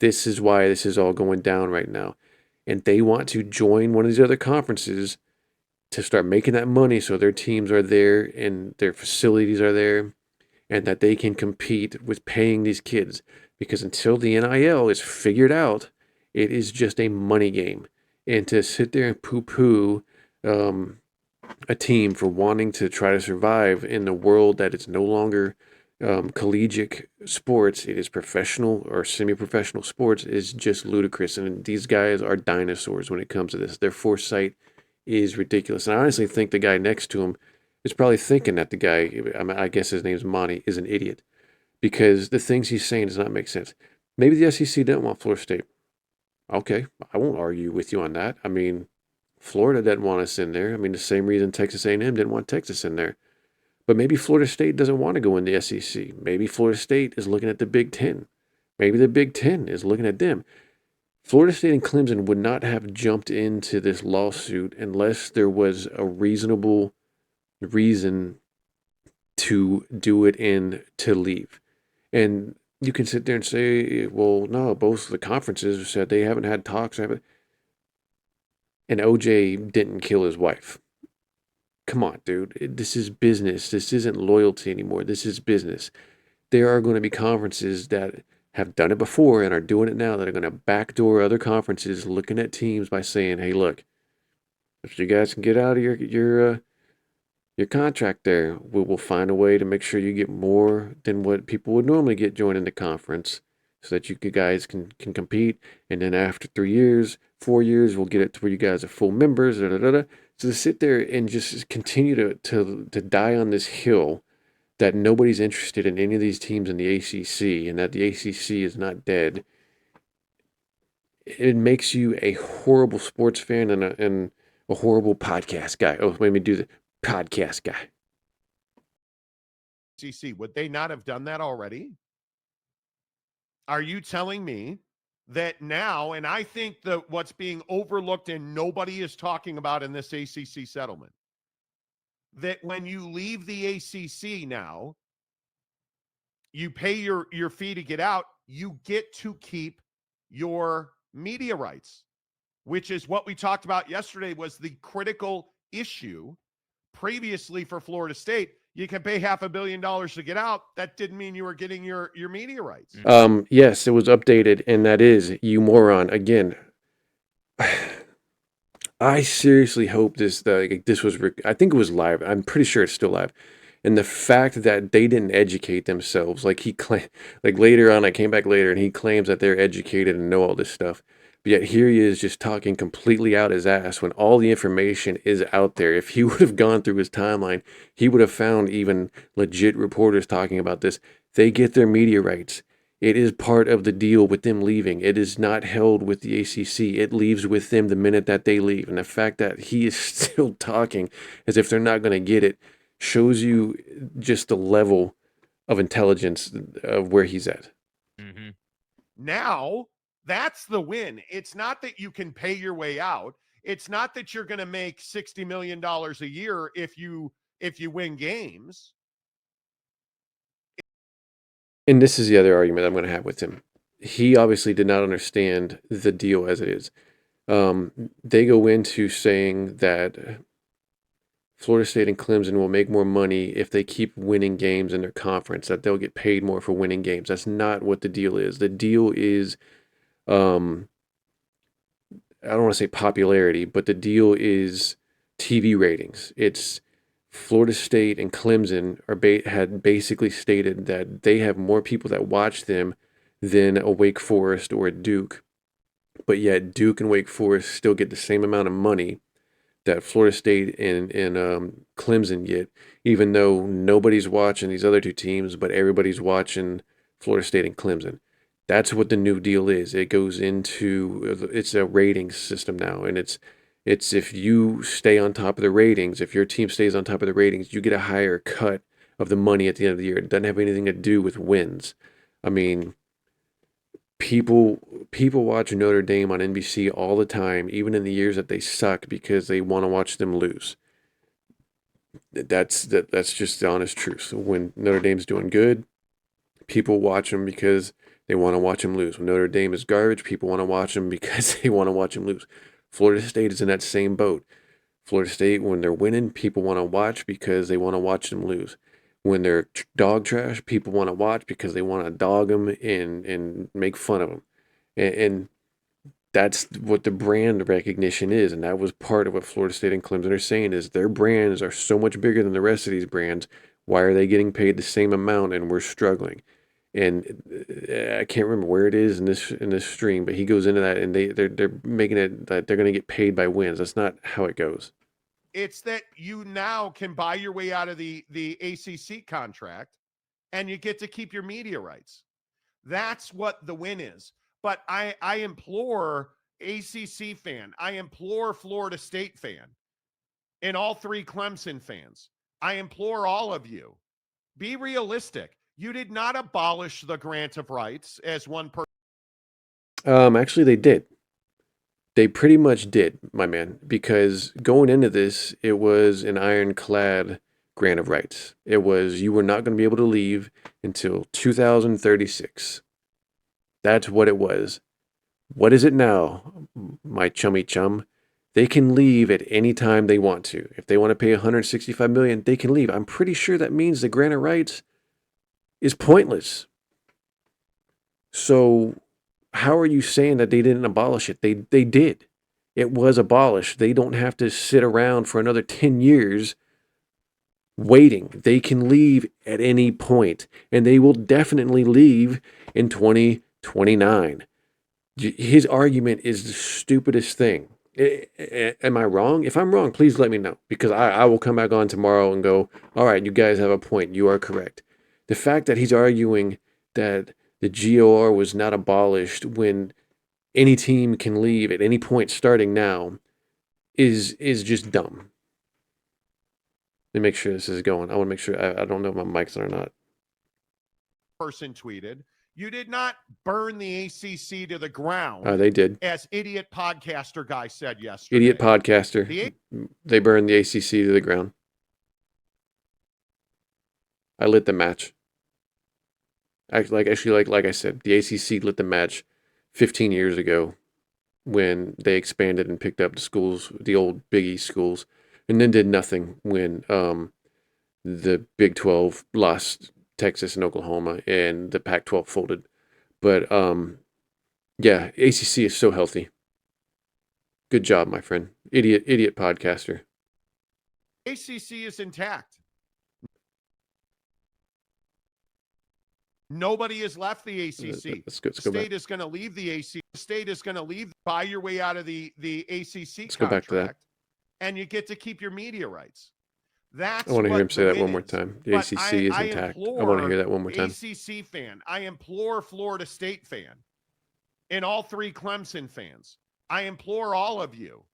Speaker 2: This is why this is all going down right now. And they want to join one of these other conferences to start making that money so their teams are there and their facilities are there and that they can compete with paying these kids. Because until the NIL is figured out, it is just a money game. And to sit there and poo-poo a team for wanting to try to survive in the world that it's no longer collegiate sports, it is professional or semi-professional sports, is just ludicrous. And these guys are dinosaurs when it comes to this. Their foresight is ridiculous. And I honestly think the guy next to him is probably thinking that the guy, I guess his name's Monty, is an idiot because the things he's saying does not make sense. Maybe the SEC didn't want Florida State. Okay, I won't argue with you on that. I mean, Florida didn't want us in there. I mean, the same reason Texas A&M didn't want Texas in there. But maybe Florida State doesn't want to go in the SEC. Maybe Florida State is looking at the Big Ten. Maybe the Big Ten is looking at them. Florida State and Clemson would not have jumped into this lawsuit unless there was a reasonable reason to do it and to leave. And you can sit there and say, well, no, both the conferences said they haven't had talks. And OJ didn't kill his wife. Come on, dude. This is business. This isn't loyalty anymore. This is business. There are going to be conferences that have done it before and are doing it now that are going to backdoor other conferences looking at teams by saying, hey, look, if you guys can get out of your contract there, we'll find a way to make sure you get more than what people would normally get joining the conference so that you guys can compete. And then after 3 years, 4 years, we'll get it to where you guys are full members. Da, da, da, da. So to sit there and just continue to die on this hill that nobody's interested in any of these teams in the ACC and that the ACC is not dead, it makes you a horrible sports fan and a horrible podcast guy. Oh, let me do the podcast guy.
Speaker 4: ACC, would they not have done that already? Are you telling me that now, and I think that what's being overlooked and nobody is talking about in this ACC settlement, that when you leave the ACC now, you pay your fee to get out, you get to keep your media rights, which is what we talked about yesterday was the critical issue previously for Florida State. You can pay $500 million to get out. That didn't mean you were getting your media rights.
Speaker 2: Yes, it was updated, and that is, you moron. Again, I seriously hope this was. I think it was live. I'm pretty sure it's still live. And the fact that they didn't educate themselves, like later on, I came back later, and he claims that they're educated and know all this stuff. But yet here he is just talking completely out his ass when all the information is out there. If he would have gone through his timeline, he would have found even legit reporters talking about this. They get their media rights. It is part of the deal with them leaving. It is not held with the ACC. It leaves with them the minute that they leave. And the fact that he is still talking as if they're not going to get it shows you just the level of intelligence of where he's at.
Speaker 5: Mm-hmm.
Speaker 4: Now, that's the win. It's not that you can pay your way out. It's not that you're going to make $60 million a year if you win games.
Speaker 2: And this is the other argument I'm going to have with him. He obviously did not understand the deal as it is. They go into saying that Florida State and Clemson will make more money if they keep winning games in their conference, that they'll get paid more for winning games. That's not what the deal is. The deal is, I don't want to say popularity, but the deal is TV ratings. It's Florida State and Clemson had basically stated that they have more people that watch them than a Wake Forest or a Duke. But yet Duke and Wake Forest still get the same amount of money that Florida State and Clemson get, even though nobody's watching these other two teams, but everybody's watching Florida State and Clemson. That's what the new deal is. It goes into, it's a ratings system now, and it's if you stay on top of the ratings, if your team stays on top of the ratings, you get a higher cut of the money at the end of the year. It doesn't have anything to do with wins. I mean, people watch Notre Dame on NBC all the time, even in the years that they suck, because they want to watch them lose. That's just the honest truth. When Notre Dame's doing good, people watch them because they want to watch them lose. When Notre Dame is garbage, people want to watch them because they want to watch them lose. Florida State is in that same boat. Florida State, when they're winning, people want to watch because they want to watch them lose. When they're dog trash, people want to watch because they want to dog them and make fun of them. And that's what the brand recognition is, and that was part of what Florida State and Clemson are saying is their brands are so much bigger than the rest of these brands. Why are they getting paid the same amount and we're struggling? And I can't remember where it is in this stream, but he goes into that, and they're making it that they're going to get paid by wins. That's not how it goes.
Speaker 4: It's that you now can buy your way out of the ACC contract, and you get to keep your media rights. That's what the win is. But I implore ACC fan, I implore Florida State fan, and all three Clemson fans, I implore all of you, be realistic. You did not abolish the grant of rights as one person.
Speaker 2: Actually, they did. They pretty much did, my man, because going into this, it was an ironclad grant of rights. It was you were not going to be able to leave until 2036. That's what it was. What is it now, my chummy chum? They can leave at any time they want to. If they want to pay $165 million, they can leave. I'm pretty sure that means the grant of rights is pointless. So how are you saying that they didn't abolish it? They did. It was abolished. They don't have to sit around for another 10 years waiting. They can leave at any point, and they will definitely leave in 2029. His argument is the stupidest thing. Am I wrong? If I'm wrong, please let me know, because I will come back on tomorrow and go, all right, you guys have a point. You are correct. The fact that he's arguing that the GOR was not abolished when any team can leave at any point starting now is just dumb. Let me make sure this is going. I want to make sure. I don't know if my mic's on or not.
Speaker 4: Person tweeted, you did not burn the ACC to the ground.
Speaker 2: They did.
Speaker 4: As idiot podcaster guy said yesterday.
Speaker 2: Idiot podcaster. They burned the ACC to the ground. I lit the match. Like I said, the ACC lit the match 15 years ago when they expanded and picked up the schools, the old Big East schools, and then did nothing when the Big 12 lost Texas and Oklahoma and the Pac-12 folded. But yeah, ACC is so healthy. Good job, my friend. Idiot podcaster.
Speaker 4: ACC is intact. Nobody has left the ACC.
Speaker 2: Let's go
Speaker 4: State
Speaker 2: back.
Speaker 4: is going to leave the ACC. State is going to leave. Buy your way out of the ACC
Speaker 2: Let's
Speaker 4: contract,
Speaker 2: go back to that.
Speaker 4: and you get to keep your media rights. That's
Speaker 2: I want to hear him say that one more
Speaker 4: is.
Speaker 2: time. The
Speaker 4: But
Speaker 2: ACC is intact. I want to hear that one more time.
Speaker 4: ACC fan, I implore Florida State fan, and all three Clemson fans, I implore all of you,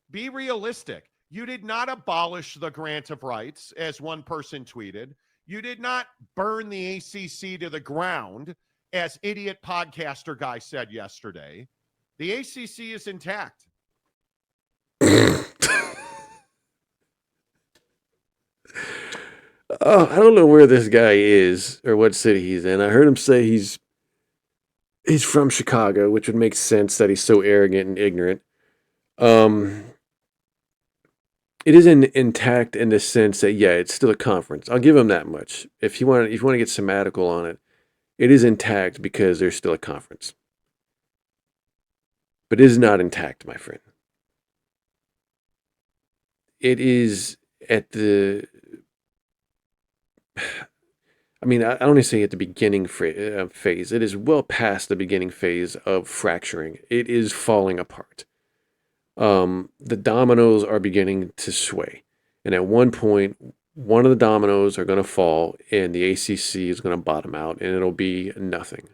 Speaker 4: be realistic. You did not abolish the grant of rights, as one person tweeted. You did not burn the ACC to the ground, as idiot podcaster guy said yesterday. The ACC is intact.
Speaker 2: Oh, I don't know where this guy is or what city he's in. I heard him say he's from Chicago, which would make sense that he's so arrogant and ignorant. It is intact in the sense that, yeah, it's still a conference. I'll give him that much. If you want to get semantical on it, it is intact because there's still a conference. But it is not intact, my friend. It is at the... I mean, I only say at the beginning phase. It is well past the beginning phase of fracturing. It is falling apart. The dominoes are beginning to sway. And at one point, one of the dominoes are going to fall and the ACC is going to bottom out and it'll be nothing.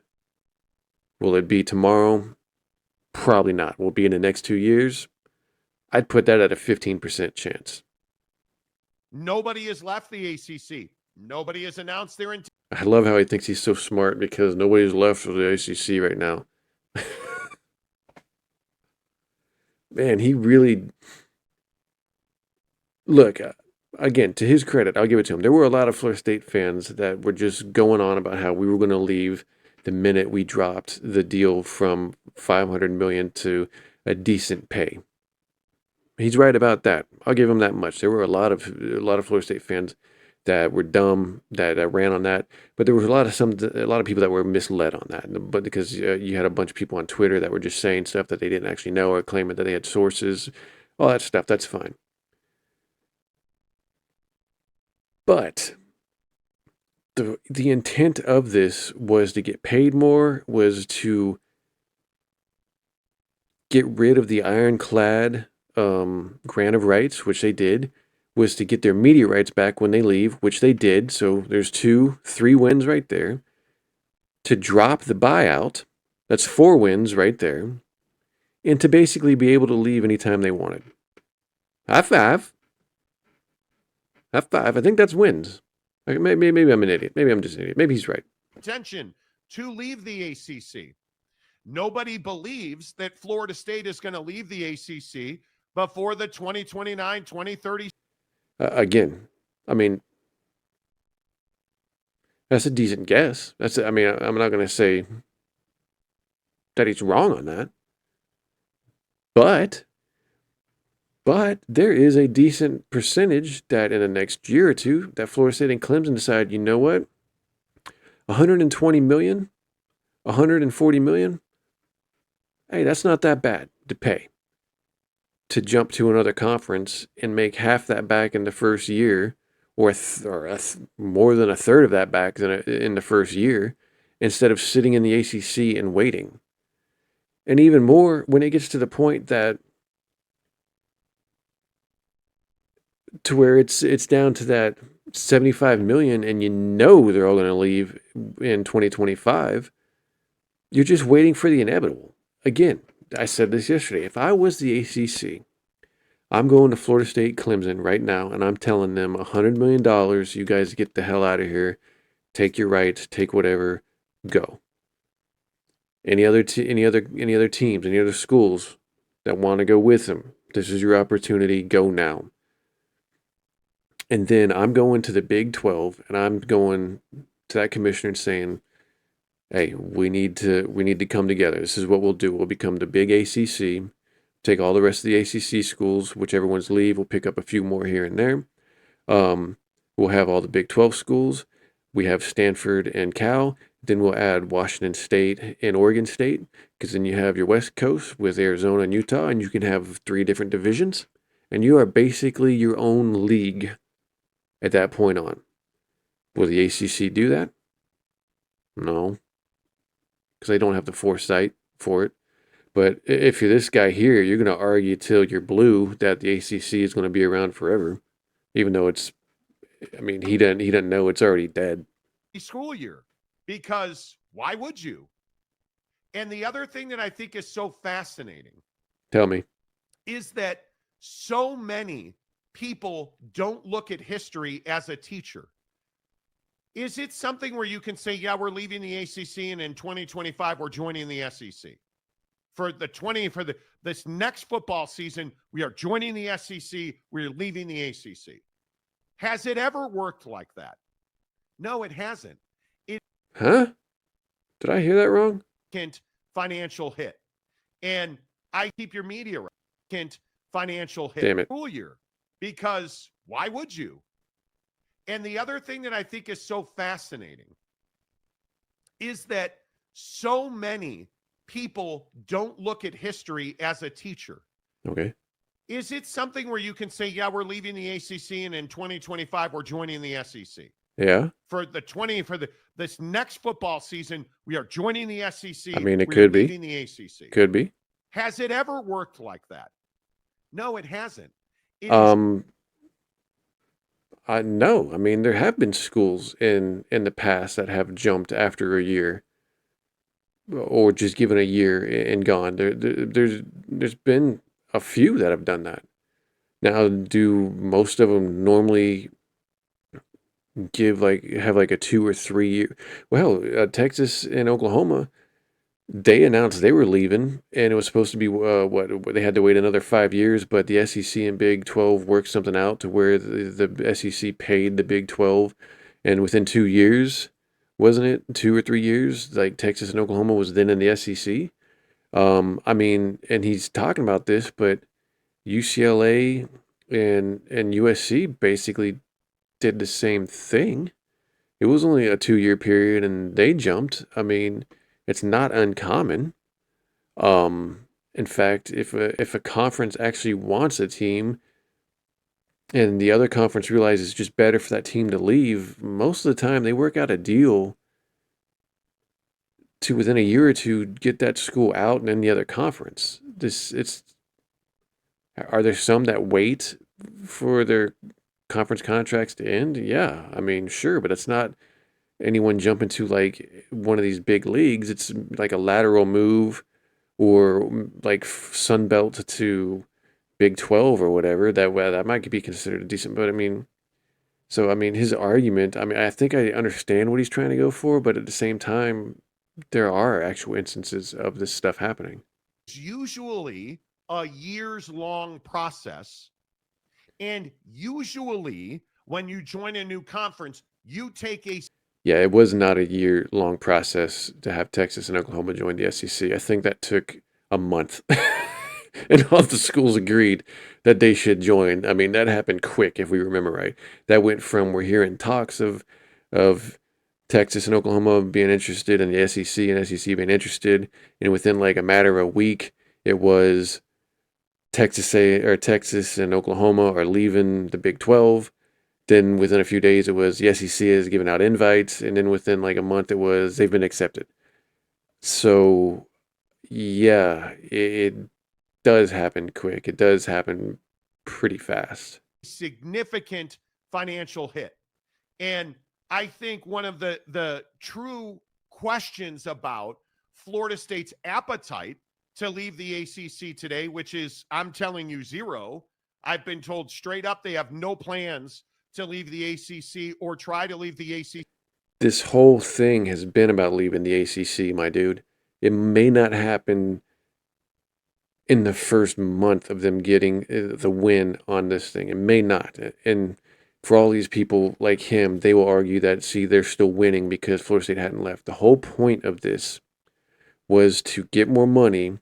Speaker 2: Will it be tomorrow? Probably not. Will it be in the next 2 years? I'd put that at a 15% chance.
Speaker 4: Nobody has left the ACC. Nobody has announced their intent.
Speaker 2: I love how he thinks he's so smart because nobody's left for the ACC right now. Man, he really... Look, again, to his credit, I'll give it to him. There were a lot of Florida State fans that were just going on about how we were going to leave the minute we dropped the deal from $500 million to a decent pay. He's right about that. I'll give him that much. There were a lot of Florida State fans that were dumb that ran on that, but there was a lot of people that were misled on that. But because you had a bunch of people on Twitter that were just saying stuff that they didn't actually know or claiming that they had sources, all that stuff. That's fine. But the intent of this was to get paid more, was to get rid of the ironclad grant of rights, which they did, was to get their media rights back when they leave, which they did. So there's 3 wins right there. To drop the buyout, that's 4 wins right there. And to basically be able to leave anytime they wanted. High five. High five. I think that's wins. Maybe I'm an idiot. Maybe I'm just an idiot. Maybe he's right.
Speaker 4: Intention to leave the ACC. Nobody believes that Florida State is going to leave the ACC before the 2029, 2030.
Speaker 2: Again, I mean, that's a decent guess. I mean, I'm not going to say that he's wrong on that. But there is a decent percentage that in the next year or two that Florida State and Clemson decide, you know what? 120 million, 140 million. Hey, that's not that bad to pay to jump to another conference and make half that back in the first year, or more than a third of that back in the first year, instead of sitting in the ACC and waiting. And even more when it gets to the point that to where it's down to that 75 million and you know they're all going to leave in 2025, you're just waiting for the inevitable. Again, I said this yesterday. If I was the ACC, I'm going to Florida State Clemson right now and I'm telling them $100 million, you guys get the hell out of here. Take your rights, take whatever, go. Any other teams, any other schools that want to go with them, this is your opportunity, go now. And then I'm going to the Big 12 and I'm going to that commissioner and saying, hey, we need to come together. This is what we'll do. We'll become the big ACC, take all the rest of the ACC schools, whichever ones leave, we'll pick up a few more here and there. We'll have all the Big 12 schools. We have Stanford and Cal. Then we'll add Washington State and Oregon State, because then you have your West Coast with Arizona and Utah, and you can have 3 different divisions. And you are basically your own league at that point on. Will the ACC do that? No, because they don't have the foresight for it. But if you're this guy here, you're going to argue till you're blue that the ACC is going to be around forever, even though he doesn't know it's already dead.
Speaker 4: School year, because why would you? And the other thing that I think is so fascinating,
Speaker 2: Tell me,
Speaker 4: is that so many people don't look at history as a teacher. Is it something where you can say, yeah, we're leaving the ACC and in 2025 we're joining the SEC? This next football season, we are joining the SEC, we're leaving the ACC. Has it ever worked like that? No, it hasn't.
Speaker 2: huh? Did I hear that wrong?
Speaker 4: Financial hit. And I keep your media right. Financial hit.
Speaker 2: Damn it.
Speaker 4: School year. Because why would you? And the other thing that I think is so fascinating is that so many people don't look at history as a teacher.
Speaker 2: Okay.
Speaker 4: Is it something where you can say, yeah, we're leaving the ACC and in 2025 we're joining the SEC?
Speaker 2: Yeah.
Speaker 4: This next football season, we are joining the SEC.
Speaker 2: I mean, it
Speaker 4: we
Speaker 2: could
Speaker 4: are
Speaker 2: be.
Speaker 4: leaving the ACC.
Speaker 2: Could be.
Speaker 4: Has it ever worked like that? No, it hasn't.
Speaker 2: No. I mean, there have been schools in the past that have jumped after a year, or just given a year and gone. There's been a few that have done that. Now, do most of them normally have a 2 or 3 year? Well, Texas and Oklahoma, they announced they were leaving, and it was supposed to be they had to wait another 5 years, but the SEC and Big 12 worked something out to where the SEC paid the Big 12, and within 2 years, wasn't it 2 or 3 years, like Texas and Oklahoma was then in the SEC. I mean, and he's talking about this, but UCLA and USC basically did the same thing. It was only a 2-year period and they jumped. I mean, it's not uncommon. In fact, if a conference actually wants a team and the other conference realizes it's just better for that team to leave, most of the time they work out a deal to within a year or two get that school out and in the other conference. Are there some that wait for their conference contracts to end? Yeah, I mean, sure, but it's not anyone jumping to like one of these big leagues. It's like a lateral move or like Sun Belt to Big 12 or whatever. That might be considered a decent, but I mean, so I mean, his argument, I mean, I think I understand what he's trying to go for, but at the same time, there are actual instances of this stuff happening.
Speaker 4: It's usually a years long process. And usually when you join a new conference, you take a
Speaker 2: Yeah, it was not a year-long process to have Texas and Oklahoma join the SEC. I think that took a month. And all the schools agreed that they should join. I mean, that happened quick, if we remember right. That went from we're hearing talks of Texas and Oklahoma being interested in the SEC and SEC being interested, and within like a matter of a week, it was Texas and Oklahoma are leaving the Big 12. Then within a few days, it was the SEC is giving out invites, and then within like a month, it was they've been accepted. So yeah, it does happen quick. It does happen pretty fast.
Speaker 4: significant financial hit. And I think one of the true questions about Florida State's appetite to leave the ACC today, which is, I'm telling you, zero. I've been told straight up they have no plans to leave the ACC or try to leave the ACC.
Speaker 2: This whole thing has been about leaving the ACC, my dude. It may not happen in the first month of them getting the win on this thing. It may not. And for all these people like him, they will argue that, see, they're still winning because Florida State hadn't left. The whole point of this was to get more money,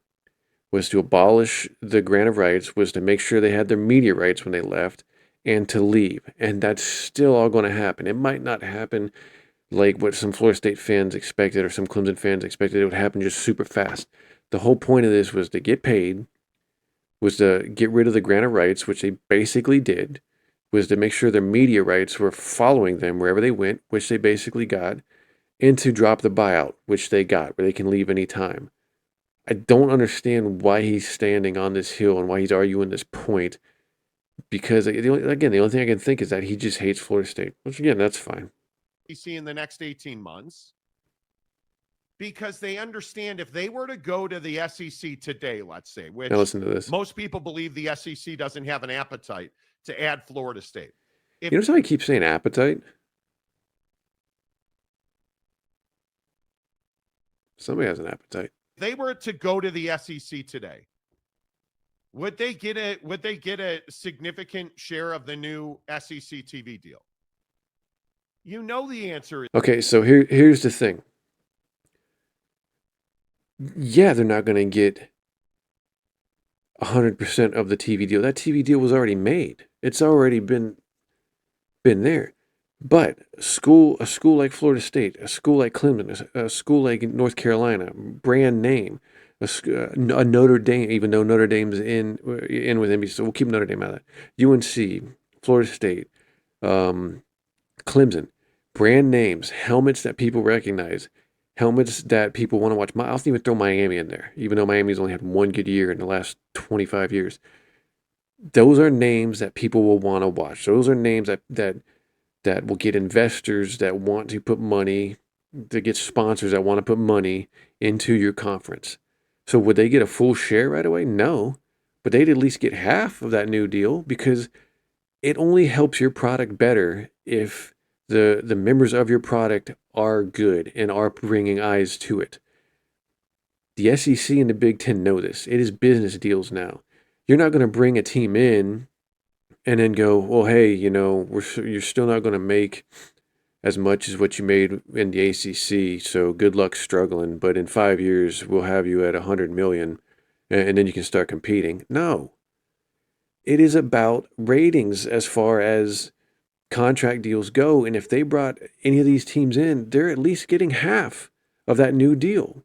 Speaker 2: was to abolish the grant of rights, was to make sure they had their media rights when they left, and to leave. And that's still all going to happen. It might not happen like what some Florida State fans expected or some Clemson fans expected. It would happen just super fast. The whole point of this was to get paid, was to get rid of the grant of rights, which they basically did, was to make sure their media rights were following them wherever they went, which they basically got, and to drop the buyout, which they got, where they can leave any time. I don't understand why he's standing on this hill and why he's arguing this point, because the only thing I can think is that he just hates Florida State, which again, that's fine.
Speaker 4: In the next 18 months, because they understand if they were to go to the SEC today, let's say, which
Speaker 2: Now listen to this.
Speaker 4: most people believe the SEC doesn't have an appetite to add Florida State.
Speaker 2: You notice how I keep saying appetite? Somebody has an appetite.
Speaker 4: If they were to go to the SEC today, would they get a significant share of the new SEC TV deal? You know the answer is
Speaker 2: Okay, so here's the thing. Yeah, they're not going to get 100% of the TV deal. That TV deal was already made. It's already been there. But a school like Florida State, a school like Clemson, a school like North Carolina, brand name, a Notre Dame, even though Notre Dame's in with NBC, so we'll keep Notre Dame out of that. UNC, Florida State, Clemson, brand names, helmets that people recognize, helmets that people want to watch. I'll even throw Miami in there, even though Miami's only had one good year in the last 25 years. Those are names that people will want to watch. Those are names that will get investors that want to put money, that get sponsors that want to put money into your conference. So would they get a full share right away? No, but they'd at least get half of that new deal, because it only helps your product better if the members of your product are good and are bringing eyes to it. The SEC and the Big Ten know this. It is business deals now. You're not going to bring a team in and then go, well, hey, you're still not going to make as much as what you made in the ACC, so good luck struggling, but in 5 years, we'll have you at 100 million, and then you can start competing. No. It is about ratings as far as contract deals go. And if they brought any of these teams in, they're at least getting half of that new deal.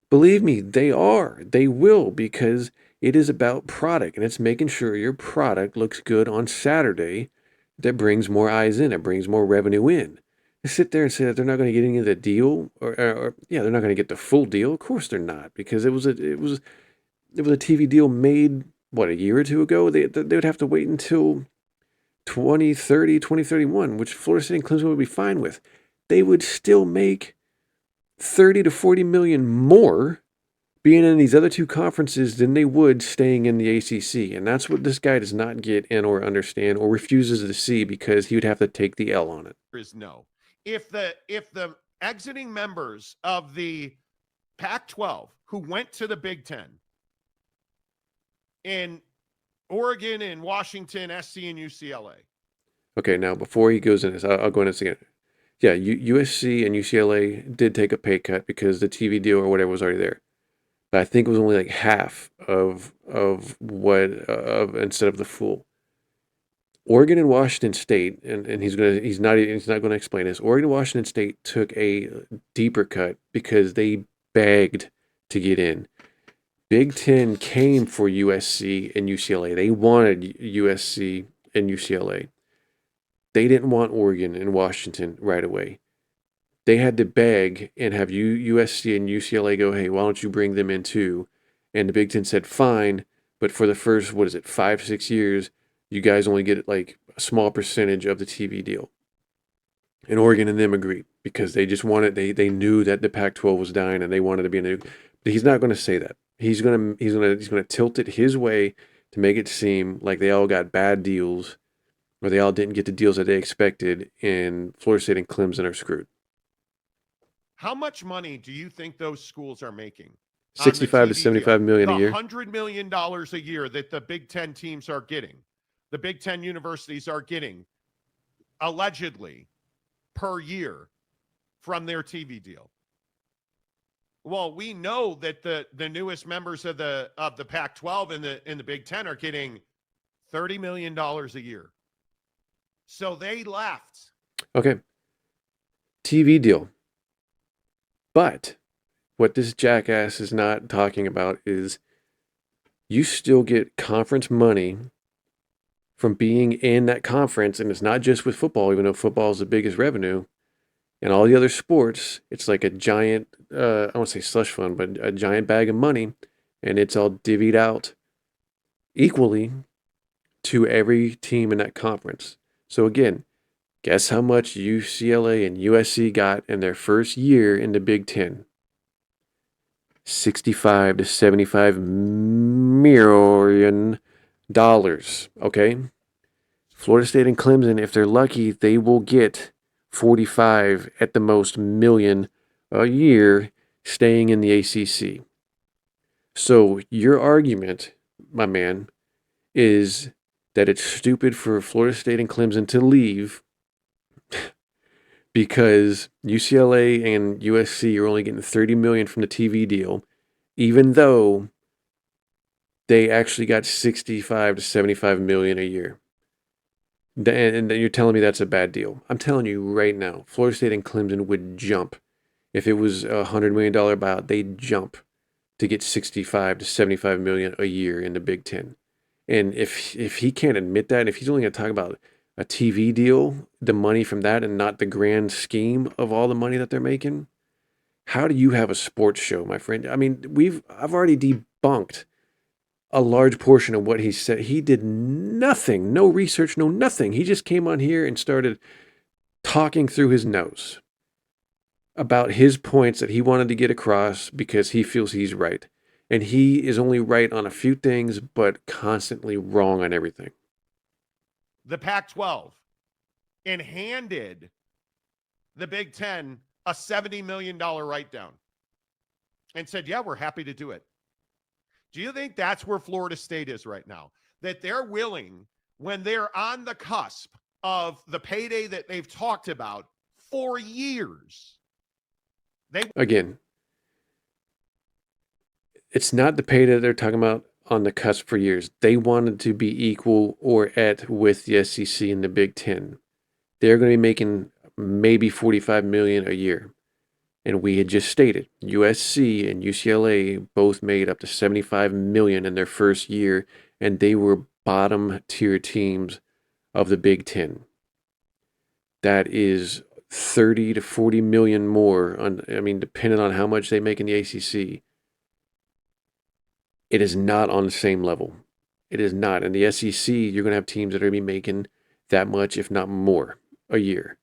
Speaker 2: Believe me, they are. They will, because it is about product, and it's making sure your product looks good on Saturday. That brings more eyes in. It brings more revenue in. To sit there and say that they're not going to get any of the deal, or yeah, they're not going to get the full deal. Of course they're not, because it was a TV deal made what, a year or two ago. They would have to wait until 2030, 2031, which Florida State and Clemson would be fine with. They would still make 30 to 40 million more being in these other two conferences than they would staying in the ACC. And that's what this guy does not get in or understand or refuses to see, because he would have to take the L on it.
Speaker 4: Is no. If the exiting members of the Pac-12 who went to the Big Ten in Oregon and Washington, SC and UCLA.
Speaker 2: Okay, now before he goes in this, I'll go into this again. Yeah, USC and UCLA did take a pay cut because the TV deal or whatever was already there. But I think it was only like half of what instead of the full. Oregon and Washington State, and he's not going to explain this. Oregon and Washington State took a deeper cut because they begged to get in. Big Ten came for USC and UCLA. They wanted USC and UCLA. They didn't want Oregon and Washington right away. They had to beg and have USC and UCLA go, hey, why don't you bring them in too? And the Big Ten said, fine, but for the first, 5-6 years, you guys only get like a small percentage of the TV deal. And Oregon and them agreed because they just wanted, they knew that the Pac-12 was dying and they wanted to be in the. But he's not going to say that. He's going to tilt it his way to make it seem like they all got bad deals, or they all didn't get the deals that they expected, and Florida State and Clemson are screwed.
Speaker 4: How much money do you think those schools are making?
Speaker 2: 65 to 75 million a year.
Speaker 4: $100 million a year that the Big Ten teams are getting, the Big Ten universities are getting, allegedly, per year from their TV deal. Well, we know that the newest members of the Pac-12 and the Big Ten are getting $30 million a year. So they left.
Speaker 2: Okay. TV deal. But what this jackass is not talking about is you still get conference money from being in that conference. And it's not just with football, even though football is the biggest revenue. And all the other sports, it's like a giant, I don't want to say slush fund, but a giant bag of money. And it's all divvied out equally to every team in that conference. So again, guess how much UCLA and USC got in their first year in the Big Ten? $65 to $75 million. Okay? Florida State and Clemson, if they're lucky, they will get 45 at the most million a year staying in the ACC. So your argument, my man, is that it's stupid for Florida State and Clemson to leave because UCLA and USC are only getting $30 million from the TV deal, even though they actually got 65 to 75 million a year. And you're telling me that's a bad deal. I'm telling you right now, Florida State and Clemson would jump. If it was a $100 million buyout, they'd jump to get 65 to 75 million a year in the Big Ten. And if he can't admit that, if he's only going to talk about a TV deal, the money from that, and not the grand scheme of all the money that they're making, how do you have a sports show, my friend? I mean, I've already debunked a large portion of what he said. He did nothing, no research, no nothing. He just came on here and started talking through his nose about his points that he wanted to get across because he feels he's right. And he is only right on a few things, but constantly wrong on everything.
Speaker 4: The Pac-12 and handed the Big Ten a $70 million write-down and said, yeah, we're happy to do it. Do you think that's where Florida State is right now? That they're willing, when they're on the cusp of the payday that they've talked about for years.
Speaker 2: Again, it's not the payday they're talking about on the cusp for years. They wanted to be equal or at with the SEC and the Big Ten. they're going to be making maybe 45 million a year. And we had just stated USC and UCLA both made up to 75 million in their first year, and they were bottom tier teams of the Big Ten. That is 30 to 40 million more depending on how much they make in the ACC. It is not on the same level. It is not. In the SEC, you're going to have teams that are going to be making that much, if not more, a year.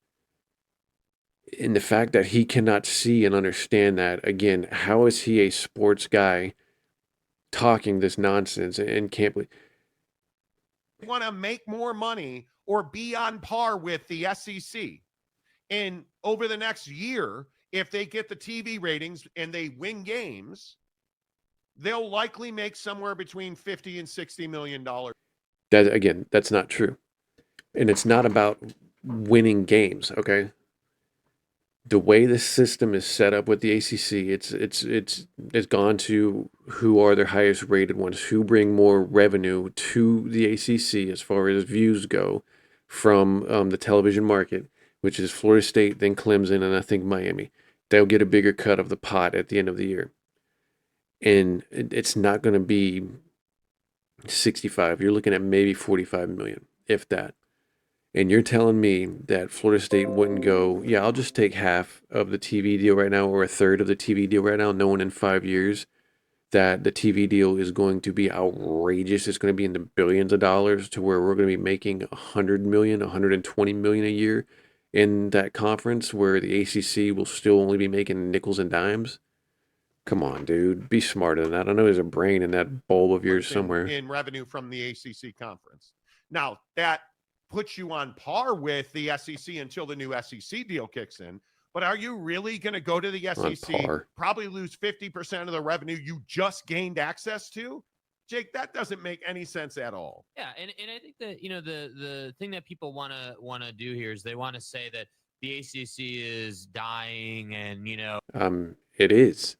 Speaker 2: And the fact that he cannot see and understand that, again, how is he a sports guy talking this nonsense and can't believe?
Speaker 4: Want to make more money or be on par with the SEC. And over the next year, if they get the TV ratings and they win games, they'll likely make somewhere between $50 and $60 million.
Speaker 2: That's not true. And it's not about winning games, okay? The way the system is set up with the ACC, it's gone to who are their highest rated ones, who bring more revenue to the ACC as far as views go from the television market, which is Florida State, then Clemson, and I think Miami. They'll get a bigger cut of the pot at the end of the year. And it's not going to be 65. You're looking at maybe 45 million, if that. And you're telling me that Florida State wouldn't go, yeah, I'll just take half of the TV deal right now or a third of the TV deal right now, knowing in 5 years that the TV deal is going to be outrageous. It's going to be in the billions of dollars to where we're going to be making 100 million, 120 million a year in that conference where the ACC will still only be making nickels and dimes. Come on, dude. Be smarter than that. I know there's a brain in that bulb of yours somewhere.
Speaker 4: In revenue from the ACC conference. Now, that puts you on par with the SEC until the new SEC deal kicks in. But are you really going to go to the SEC, probably lose 50% of the revenue you just gained access to? Jake, that doesn't make any sense at all.
Speaker 5: Yeah, and I think that, the thing that people want to do here is they want to say that the ACC is dying and,
Speaker 2: It is.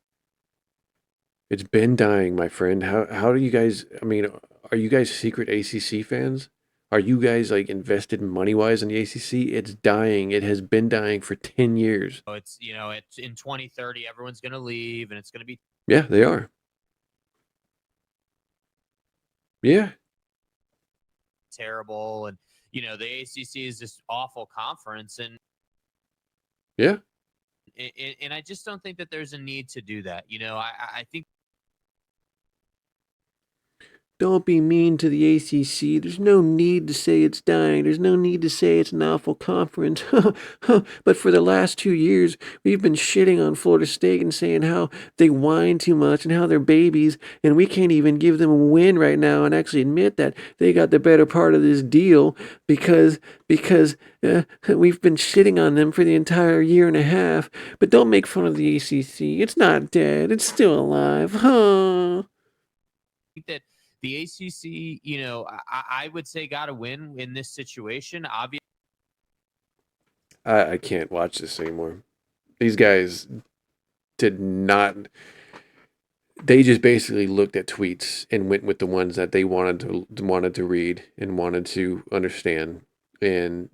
Speaker 2: It's been dying, my friend. How do you guys, are you guys secret ACC fans? Are you guys invested money-wise in the ACC? It's dying. It has been dying for 10 years.
Speaker 5: It's, it's in 2030, everyone's going to leave and it's going to be.
Speaker 2: Yeah, they are. Yeah.
Speaker 5: Terrible. And, the ACC is this awful conference. And
Speaker 2: yeah.
Speaker 5: And I just don't think that there's a need to do that. I think.
Speaker 2: Don't be mean to the ACC. There's no need to say it's dying. There's no need to say it's an awful conference. But for the last 2 years, we've been shitting on Florida State and saying how they whine too much and how they're babies, and we can't even give them a win right now and actually admit that they got the better part of this deal because we've been shitting on them for the entire year and a half. But don't make fun of the ACC. It's not dead. It's still alive. Huh?
Speaker 5: That the ACC, I would say got to win in this situation. Obviously,
Speaker 2: I can't watch this anymore. These guys did not. They just basically looked at tweets and went with the ones that they wanted to read and wanted to understand, and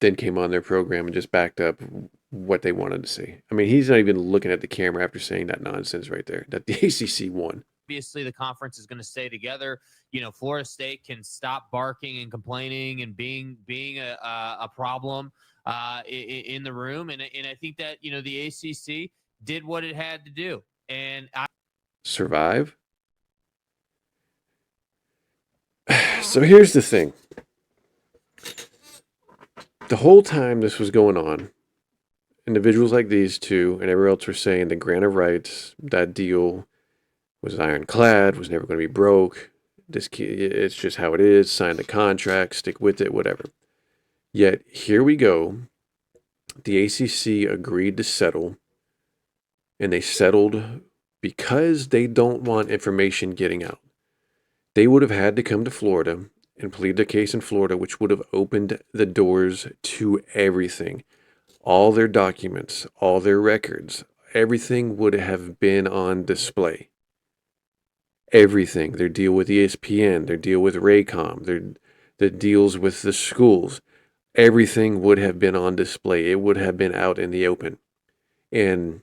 Speaker 2: then came on their program and just backed up what they wanted to see. He's not even looking at the camera after saying that nonsense right there, that the ACC won.
Speaker 5: Obviously, the conference is going to stay together. Florida State can stop barking and complaining and being a problem in the room. And I think that, the ACC did what it had to do. And
Speaker 2: survive. So here's the thing. The whole time this was going on, individuals like these two and everyone else were saying the grant of rights, that deal was ironclad, was never going to be broke. It's just how it is. Sign the contract, stick with it, whatever. Yet here we go. The ACC agreed to settle, and they settled because they don't want information getting out. They would have had to come to Florida and plead their case in Florida, which would have opened the doors to everything. All their documents, all their records, everything would have been on display. Everything. Their deal with ESPN, their deal with Raycom, their deals with the schools. everything would have been on display. It would have been out in the open. And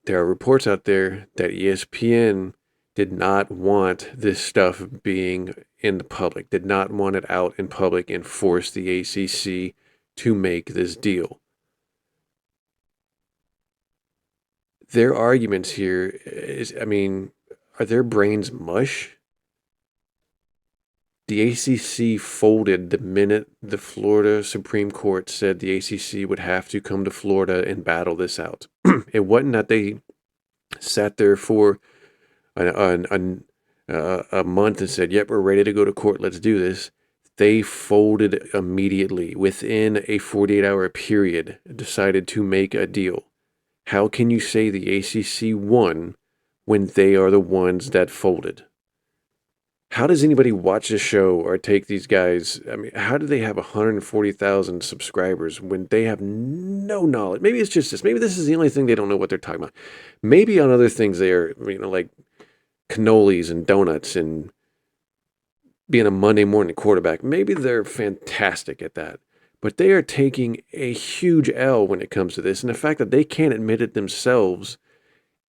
Speaker 2: there are reports out there that ESPN did not want this stuff being in the public, did not want it out in public, and force the ACC to make this deal. Their arguments here is, I mean, are their brains mush? The ACC folded the minute the Florida Supreme Court said the ACC would have to come to Florida and battle this out. It wasn't that they sat there for a month and said, yep, we're ready to go to court, let's do this. They folded immediately. Within a 48-hour period, decided to make a deal. How can you say the ACC won when they are the ones that folded? How does anybody watch the show or take these guys? I mean, how do they have 140,000 subscribers when they have no knowledge? Maybe it's just this. Maybe this is the only thing they don't know what they're talking about. Maybe on other things they are, like cannolis and donuts and being a Monday morning quarterback. Maybe they're fantastic at that. But they are taking a huge L when it comes to this. And the fact that they can't admit it themselves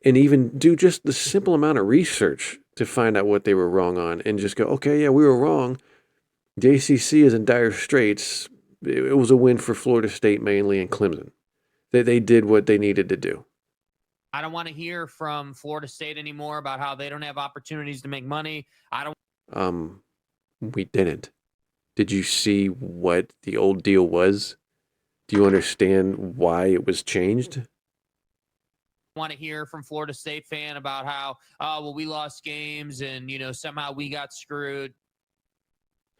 Speaker 2: and even do just the simple amount of research to find out what they were wrong on and just go, okay, yeah, we were wrong. The ACC is in dire straits. It was a win for Florida State mainly and Clemson. They did what they needed to do.
Speaker 5: I don't want to hear from Florida State anymore about how they don't have opportunities to make money.
Speaker 2: We didn't. Did you see what the old deal was? Do you understand why it was changed?
Speaker 5: Want to hear from Florida State fan about how, well, we lost games and, somehow we got screwed.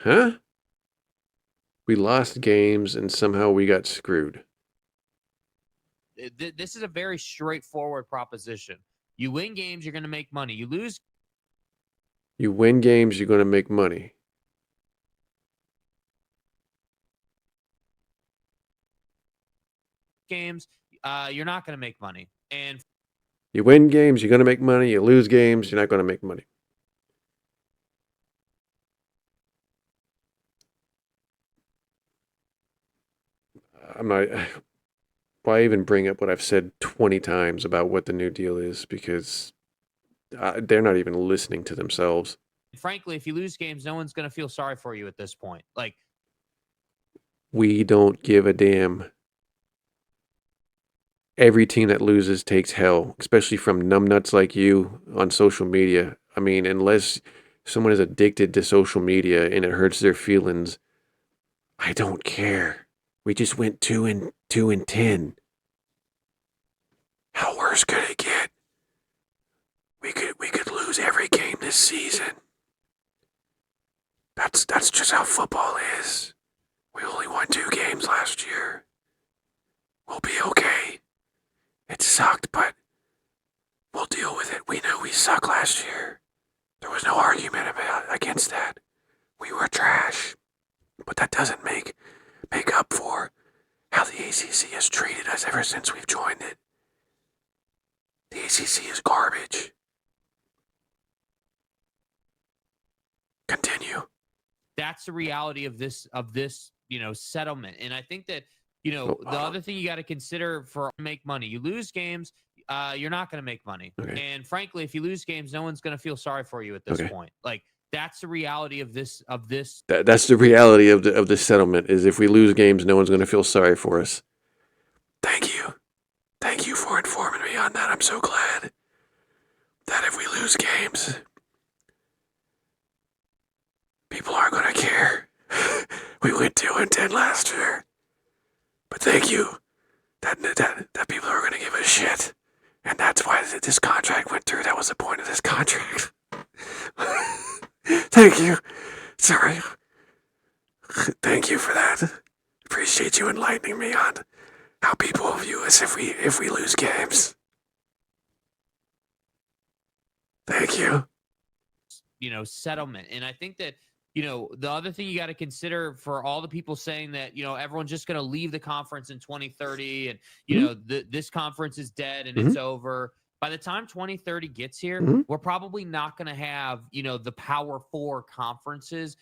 Speaker 2: Huh? We lost games and somehow we got screwed.
Speaker 5: This is a very straightforward proposition. You win games, you're going to make money. You
Speaker 2: win games, you're going to make money.
Speaker 5: Games, you're not going to make money. And
Speaker 2: you win games, you're going to make money. You lose games, you're not going to make money. I'm not. Why even bring up what I've said 20 times about what the new deal is? Because they're not even listening to themselves.
Speaker 5: Frankly, if you lose games, no one's going to feel sorry for you at this point.
Speaker 2: We don't give a damn. Every team that loses takes hell, especially from numbnuts like you on social media. I mean, unless someone is addicted to social media and it hurts their feelings, I don't care. We just went 2-10. How worse could it get? We could lose every game this season. That's just how football is. We only won 2 games last year. We'll be okay. It sucked, but we'll deal with it. We knew we sucked last year. There was no argument against that. We were trash. But that doesn't make up for how the ACC has treated us ever since we've joined it. The ACC is garbage. Continue.
Speaker 5: That's the reality of this, settlement. And I think that, the other thing you got to consider for make money, you lose games, you're not going to make money.
Speaker 2: Okay.
Speaker 5: And frankly, if you lose games, no one's going to feel sorry for you at this point. That's the reality of this.
Speaker 2: That's the reality of the settlement is if we lose games, no one's going to feel sorry for us. Thank you. Thank you for informing me on that. I'm so glad that if we lose games, people aren't going to care. We went 2-10 last year. But thank you that people are going to give a shit. And that's why this contract went through. That was the point of this contract. Thank you. Sorry. Thank you for that. Appreciate you enlightening me on how people view us if we lose games. Thank you.
Speaker 5: Settlement. And I think that, the other thing you got to consider for all the people saying that, everyone's just going to leave the conference in 2030 and, this conference is dead and it's over. By the time 2030 gets here, we're probably not going to have, the Power 4 conferences.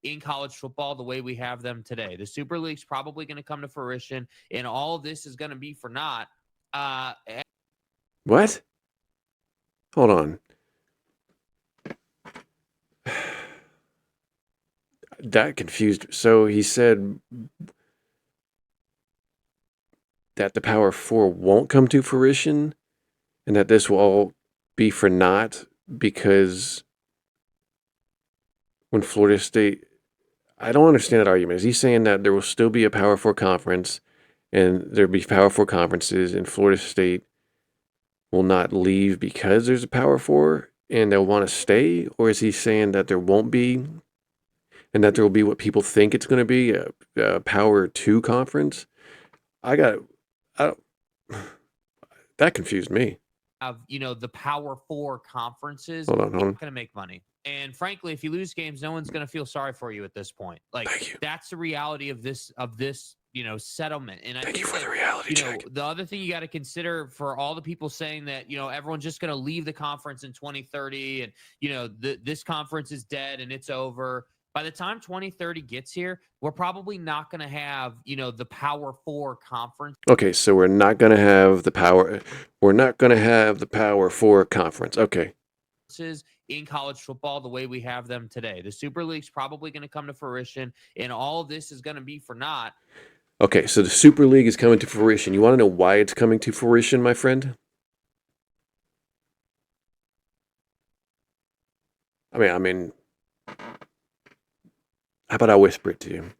Speaker 5: in college football the way we have them today. The Super League's probably going to come to fruition, and all of this is going to be for naught.
Speaker 2: What? Hold on. That confused. So he said that the Power Four won't come to fruition and that this will all be for naught because when Florida State. I don't understand that argument. Is he saying that there will still be a Power Four conference and there'll be Power Four conferences and Florida State will not leave because there's a Power Four and they'll want to stay? Or is he saying that there won't be and that there will be what people think it's going to be, a Power Two conference? I don't, that confused me.
Speaker 5: Of the Power Four conferences,
Speaker 2: Hold on.
Speaker 5: you're not going to make money. And frankly, if you lose games, no one's going to feel sorry for you at this point. Like, that's the reality of this settlement. And I think
Speaker 2: for the reality check.
Speaker 5: The other thing you got to consider for all the people saying that, everyone's just going to leave the conference in 2030 and, this conference is dead and it's over. By the time 2030 gets here, we're probably not going to have, the Power Four conference.
Speaker 2: Okay, so we're not going to have the Power Four conference. Okay.
Speaker 5: In college football the way we have them today. The Super League's probably going to come to fruition, and all of this is going to be for naught.
Speaker 2: Okay, so the Super League is coming to fruition. You want to know why it's coming to fruition, my friend? I mean, how about I whisper it to you?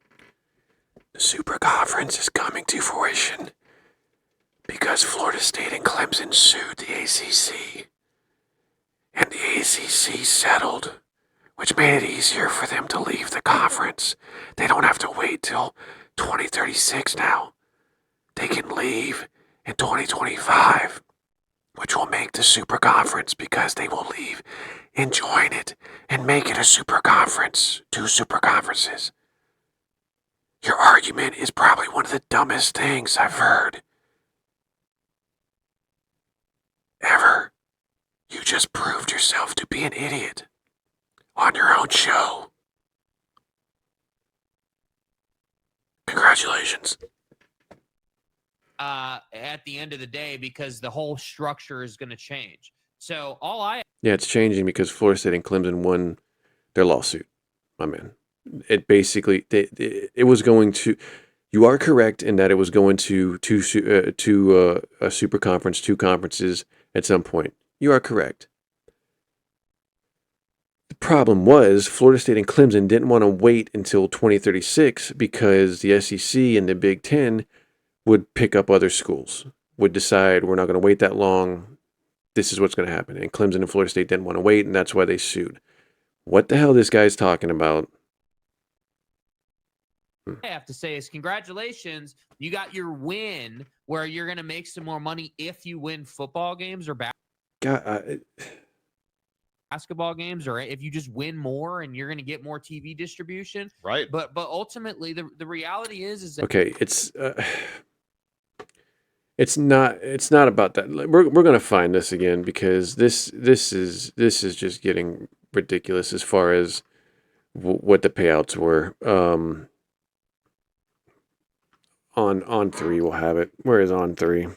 Speaker 2: The Super Conference is coming to fruition because Florida State and Clemson sued the ACC. And the ACC settled, which made it easier for them to leave the conference. They don't have to wait till 2036 now. They can leave in 2025, which will make the Super Conference because they will leave and join it and make it a Super Conference, 2 Super Conferences. Your argument is probably one of the dumbest things I've heard ever. You just proved yourself to be an idiot on your own show. Congratulations.
Speaker 5: At the end of the day, because the whole structure is going to change. So
Speaker 2: Yeah, it's changing because Florida State and Clemson won their lawsuit, my man. It basically, it was going to, you are correct in that it was going to a super conference, 2 conferences at some point. You are correct. The problem was Florida State and Clemson didn't want to wait until 2036 because the SEC and the Big Ten would pick up other schools, would decide we're not going to wait that long. This is what's going to happen. And Clemson and Florida State didn't want to wait, and that's why they sued. What the hell this guy's talking about?
Speaker 5: I have to say is congratulations. You got your win where you're going to make some more money if you win football games or basketball games, or if you just win more and you're going to get more TV distribution.
Speaker 4: Right.
Speaker 5: But ultimately the reality is that
Speaker 2: okay, it's not about that. We're going to find this again because this is just getting ridiculous as far as what the payouts were. On 3 we'll have it. Where is On 3?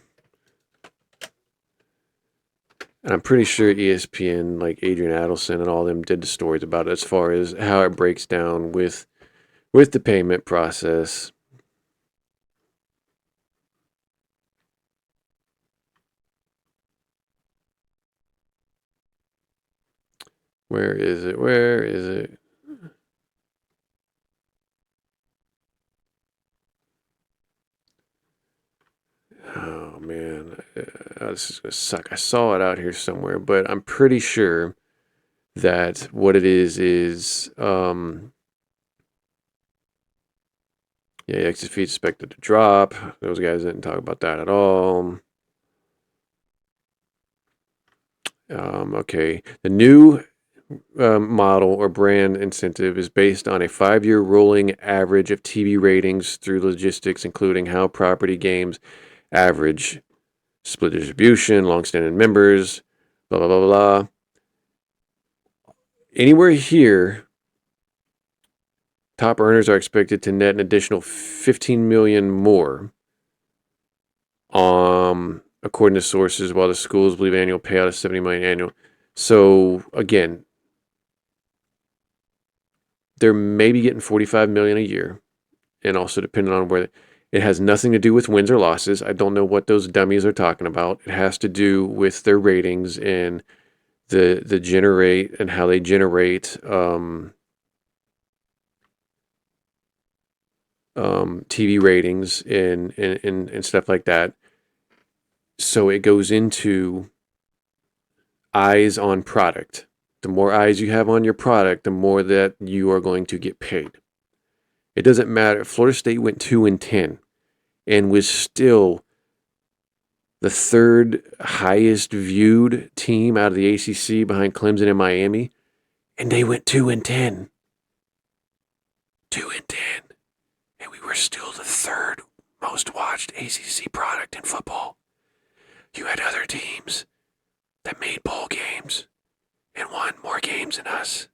Speaker 2: And I'm pretty sure ESPN, like Adrian Adelson and all of them, did the stories about it as far as how it breaks down with the payment process. Where is it? Where is it? Oh, man. This is going to suck. I saw it out here somewhere, but I'm pretty sure that what it is, yeah, exit fee expected to drop. Those guys didn't talk about that at all. Okay. The new model or brand incentive is based on a 5-year rolling average of TV ratings through logistics, including how property games average, split distribution, long-standing members, blah, blah, blah, blah. Anywhere here top earners are expected to net an additional 15 million more. According to sources, while the schools believe annual payout is 70 million annual. So again, they're maybe getting 45 million a year, and also depending on where it has nothing to do with wins or losses. I don't know what those dummies are talking about. It has to do with their ratings and the generate and how they generate TV ratings and stuff like that. So it goes into eyes on product. The more eyes you have on your product, the more that you are going to get paid. It doesn't matter. Florida State went 2-10 and was still the third highest viewed team out of the ACC behind Clemson and Miami, and they went 2-10. 2-10. And we were still the third most watched ACC product in football. You had other teams that made bowl games and won more games than us,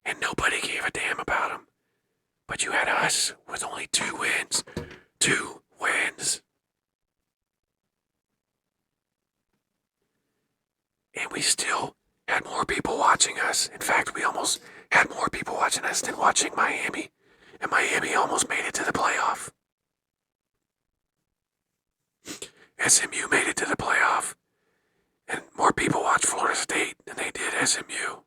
Speaker 2: and nobody gave a damn about them. But you had us with only 2 wins. 2 wins. And we still had more people watching us. In fact, we almost had more people watching us than watching Miami. And Miami almost made it to the playoff. SMU made it to the playoff. And more people watched Florida State than they did SMU.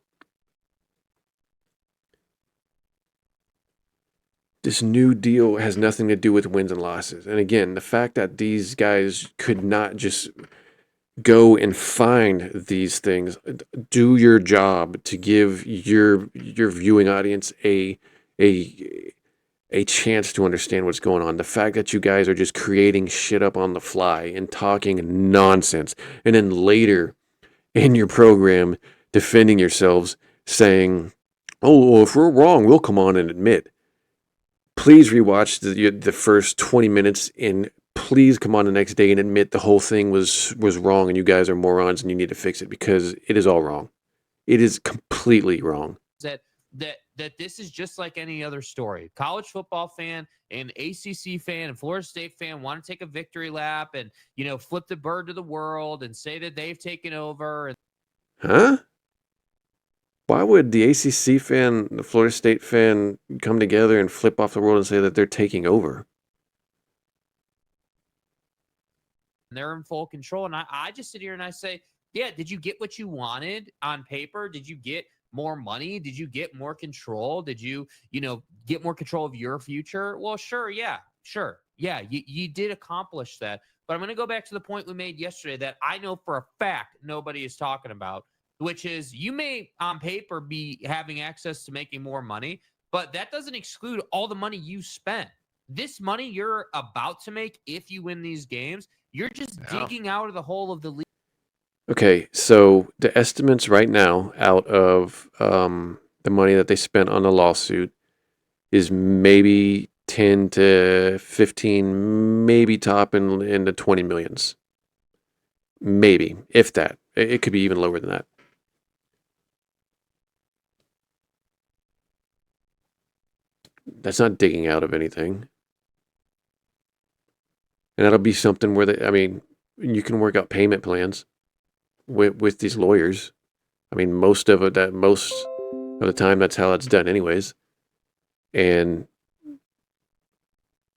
Speaker 2: This new deal has nothing to do with wins and losses. And again, the fact that these guys could not just go and find these things, do your job to give your viewing audience a chance to understand what's going on. The fact that you guys are just creating shit up on the fly and talking nonsense, and then later in your program defending yourselves saying, "Oh, well, if we're wrong, we'll come on and admit." Please rewatch the first 20 minutes and please come on the next day and admit the whole thing was wrong and you guys are morons and you need to fix it, because it is all wrong. It is completely wrong.
Speaker 5: That this is just like any other story. College football fan, an ACC fan, and Florida State fan want to take a victory lap and, flip the bird to the world and say that they've taken over.
Speaker 2: Huh? Why would the ACC fan, the Florida State fan come together and flip off the world and say that they're taking over?
Speaker 5: They're in full control. And I just sit here and I say, yeah, did you get what you wanted on paper? Did you get more money? Did you get more control? Did you, get more control of your future? Well, sure. Yeah, sure. Yeah, you did accomplish that. But I'm going to go back to the point we made yesterday that I know for a fact nobody is talking about, which is you may on paper be having access to making more money, but that doesn't exclude all the money you spent. This money you're about to make if you win these games, you're just digging out of the hole of the league.
Speaker 2: Okay, so the estimates right now out of the money that they spent on the lawsuit is maybe 10 to 15, maybe top in the 20 millions. Maybe, if that. It could be even lower than that. That's not digging out of anything. And that'll be something where you can work out payment plans with these lawyers. I mean, most of the time, that's how it's done anyways. And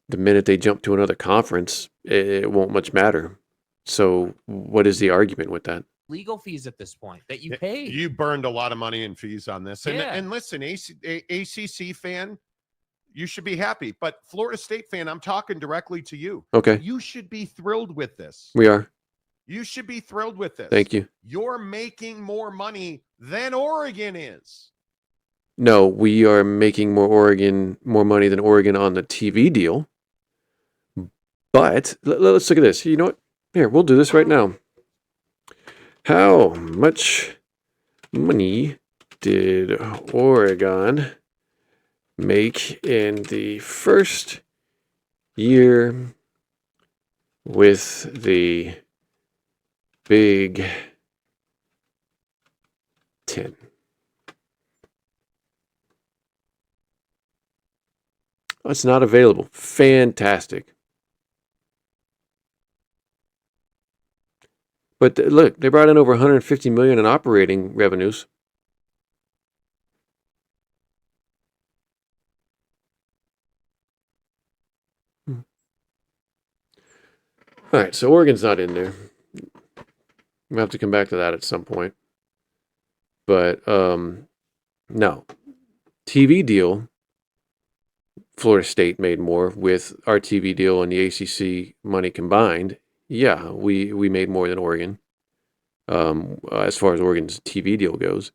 Speaker 2: the minute they jump to another conference, it won't much matter. So what is the argument with that?
Speaker 5: Legal fees at this point that you paid.
Speaker 4: You burned a lot of money in fees on this.
Speaker 5: Yeah.
Speaker 4: And listen, ACC fan, you should be happy. But Florida State fan, I'm talking directly to you.
Speaker 2: Okay.
Speaker 4: You should be thrilled with this.
Speaker 2: We are.
Speaker 4: You should be thrilled with this.
Speaker 2: Thank you.
Speaker 4: You're making more money than Oregon is.
Speaker 2: No, we are making more money than Oregon on the TV deal. But let's look at this. You know what? Here, we'll do this right now. How much money did Oregon make in the first year with the Big Ten? It's not available. Fantastic. But look, they brought in over 150 million in operating revenues. All right, so Oregon's not in there. We'll have to come back to that at some point. But no. TV deal, Florida State made more with our TV deal and the ACC money combined. Yeah, we made more than Oregon as far as Oregon's TV deal goes.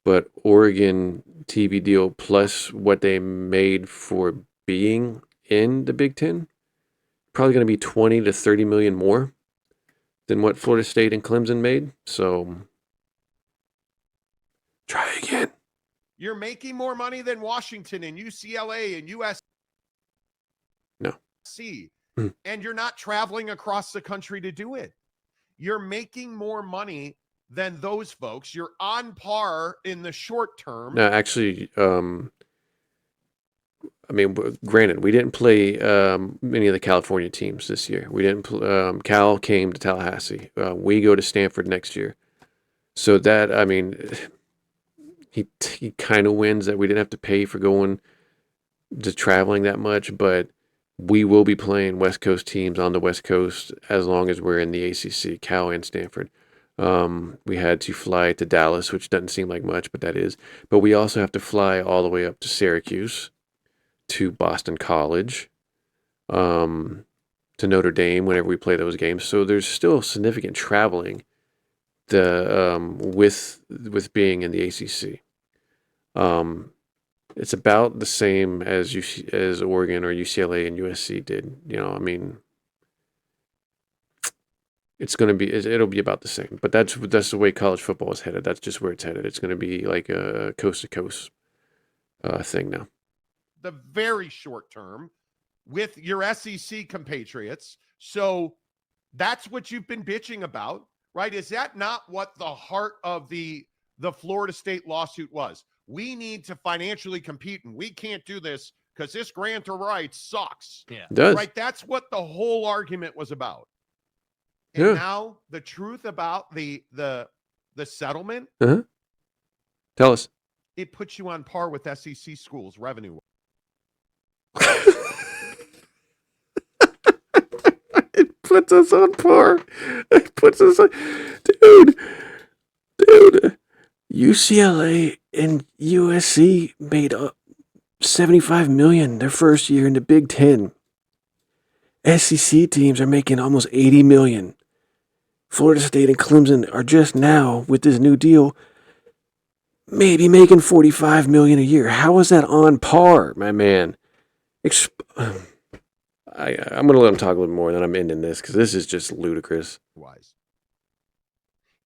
Speaker 2: But Oregon TV deal plus what they made for being in the Big Ten, probably going to be 20 to 30 million more than what Florida State and Clemson made. So try again.
Speaker 4: You're making more money than Washington and UCLA and USC.
Speaker 2: No.
Speaker 4: And you're not traveling across the country to do it. You're making more money than those folks. You're on par in the short term.
Speaker 2: No, actually, I mean, granted, we didn't play many of the California teams this year. We didn't. Cal came to Tallahassee. We go to Stanford next year. So that, I mean, he kind of wins that we didn't have to pay for going to traveling that much, but we will be playing West Coast teams on the West Coast as long as we're in the ACC, Cal and Stanford. We had to fly to Dallas, which doesn't seem like much, but that is. But we also have to fly all the way up to Syracuse, to Boston College, to Notre Dame whenever we play those games. So there's still significant traveling with being in the ACC. It's about the same as as Oregon or UCLA and USC did. You know, I mean, it'll be about the same. But that's the way college football is headed. That's just where it's headed. It's going to be like a coast to coast thing now.
Speaker 4: The very short term with your SEC compatriots. So that's what you've been bitching about, right? Is that not what the heart of the Florida State lawsuit was? We need to financially compete, and we can't do this because this grant of rights sucks.
Speaker 5: Yeah.
Speaker 2: It does.
Speaker 4: Right? That's what the whole argument was about. And now the truth about the settlement,
Speaker 2: Tell us.
Speaker 4: it puts you on par with SEC schools revenue.
Speaker 2: It puts us on par. It puts us on, dude. UCLA and USC made up $75 million their first year in the Big Ten. SEC teams are making almost $80 million. Florida State and Clemson are just now, with this new deal, maybe making $45 million a year. How is that on par, my man? I'm going to let him talk a little more, then I'm ending this because this is just ludicrous.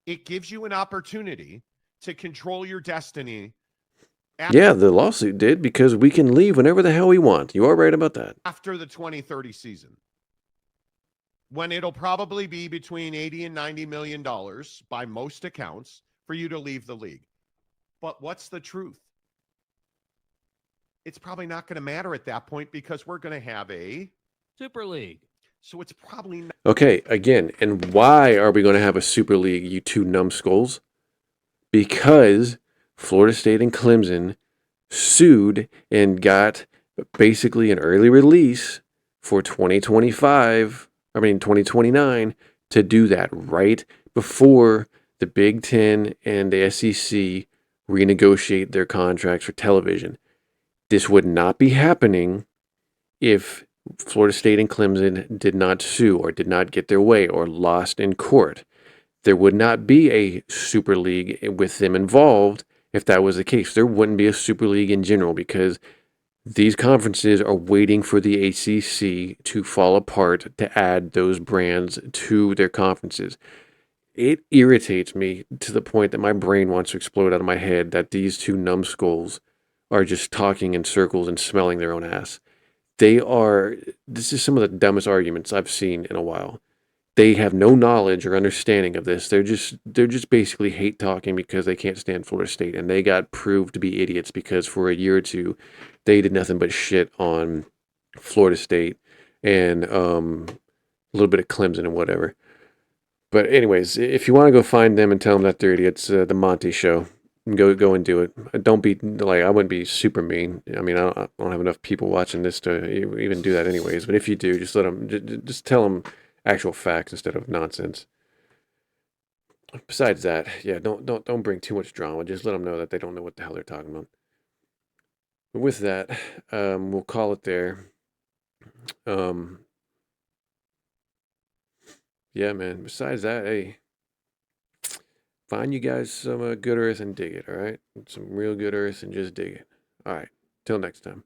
Speaker 4: It gives you an opportunity to control your destiny.
Speaker 2: Yeah, the lawsuit did because we can leave whenever the hell we want. You are right about that.
Speaker 4: After the 2030 season, when it'll probably be between $80 and $90 million by most accounts for you to leave the league. But what's the truth? It's probably not going to matter at that point because we're going to have a
Speaker 5: Super League.
Speaker 4: So it's probably not.
Speaker 2: Okay, again, and why are we going to have a Super League, you two numbskulls? Because Florida State and Clemson sued and got basically an early release for 2029 to do that right before the Big Ten and the SEC renegotiate their contracts for television. This would not be happening if Florida State and Clemson did not sue or did not get their way or lost in court. There would not be a Super League with them involved if that was the case. There wouldn't be a Super League in general because these conferences are waiting for the ACC to fall apart to add those brands to their conferences. It irritates me to the point that my brain wants to explode out of my head that these two numbskulls are just talking in circles and smelling their own ass. This is some of the dumbest arguments I've seen in a while. they have no knowledge or understanding of this. They're just basically hate talking because they can't stand Florida State, and they got proved to be idiots because for a year or two they did nothing but shit on Florida State and a little bit of Clemson and whatever. But anyways, if you want to go find them and tell them that they're idiots, the Monty Show, go and do it. Don't be like, I wouldn't be super mean. I mean, I don't have enough people watching this to even do that anyways. But if you do, just let them, just tell them actual facts instead of nonsense. Besides that, yeah, don't bring too much drama. Just let them know that they don't know what the hell they're talking about. But with that, we'll call it there. Yeah, man. Besides that, hey, find you guys some good earth and dig it. All right, some real good earth and just dig it. All right. Till next time.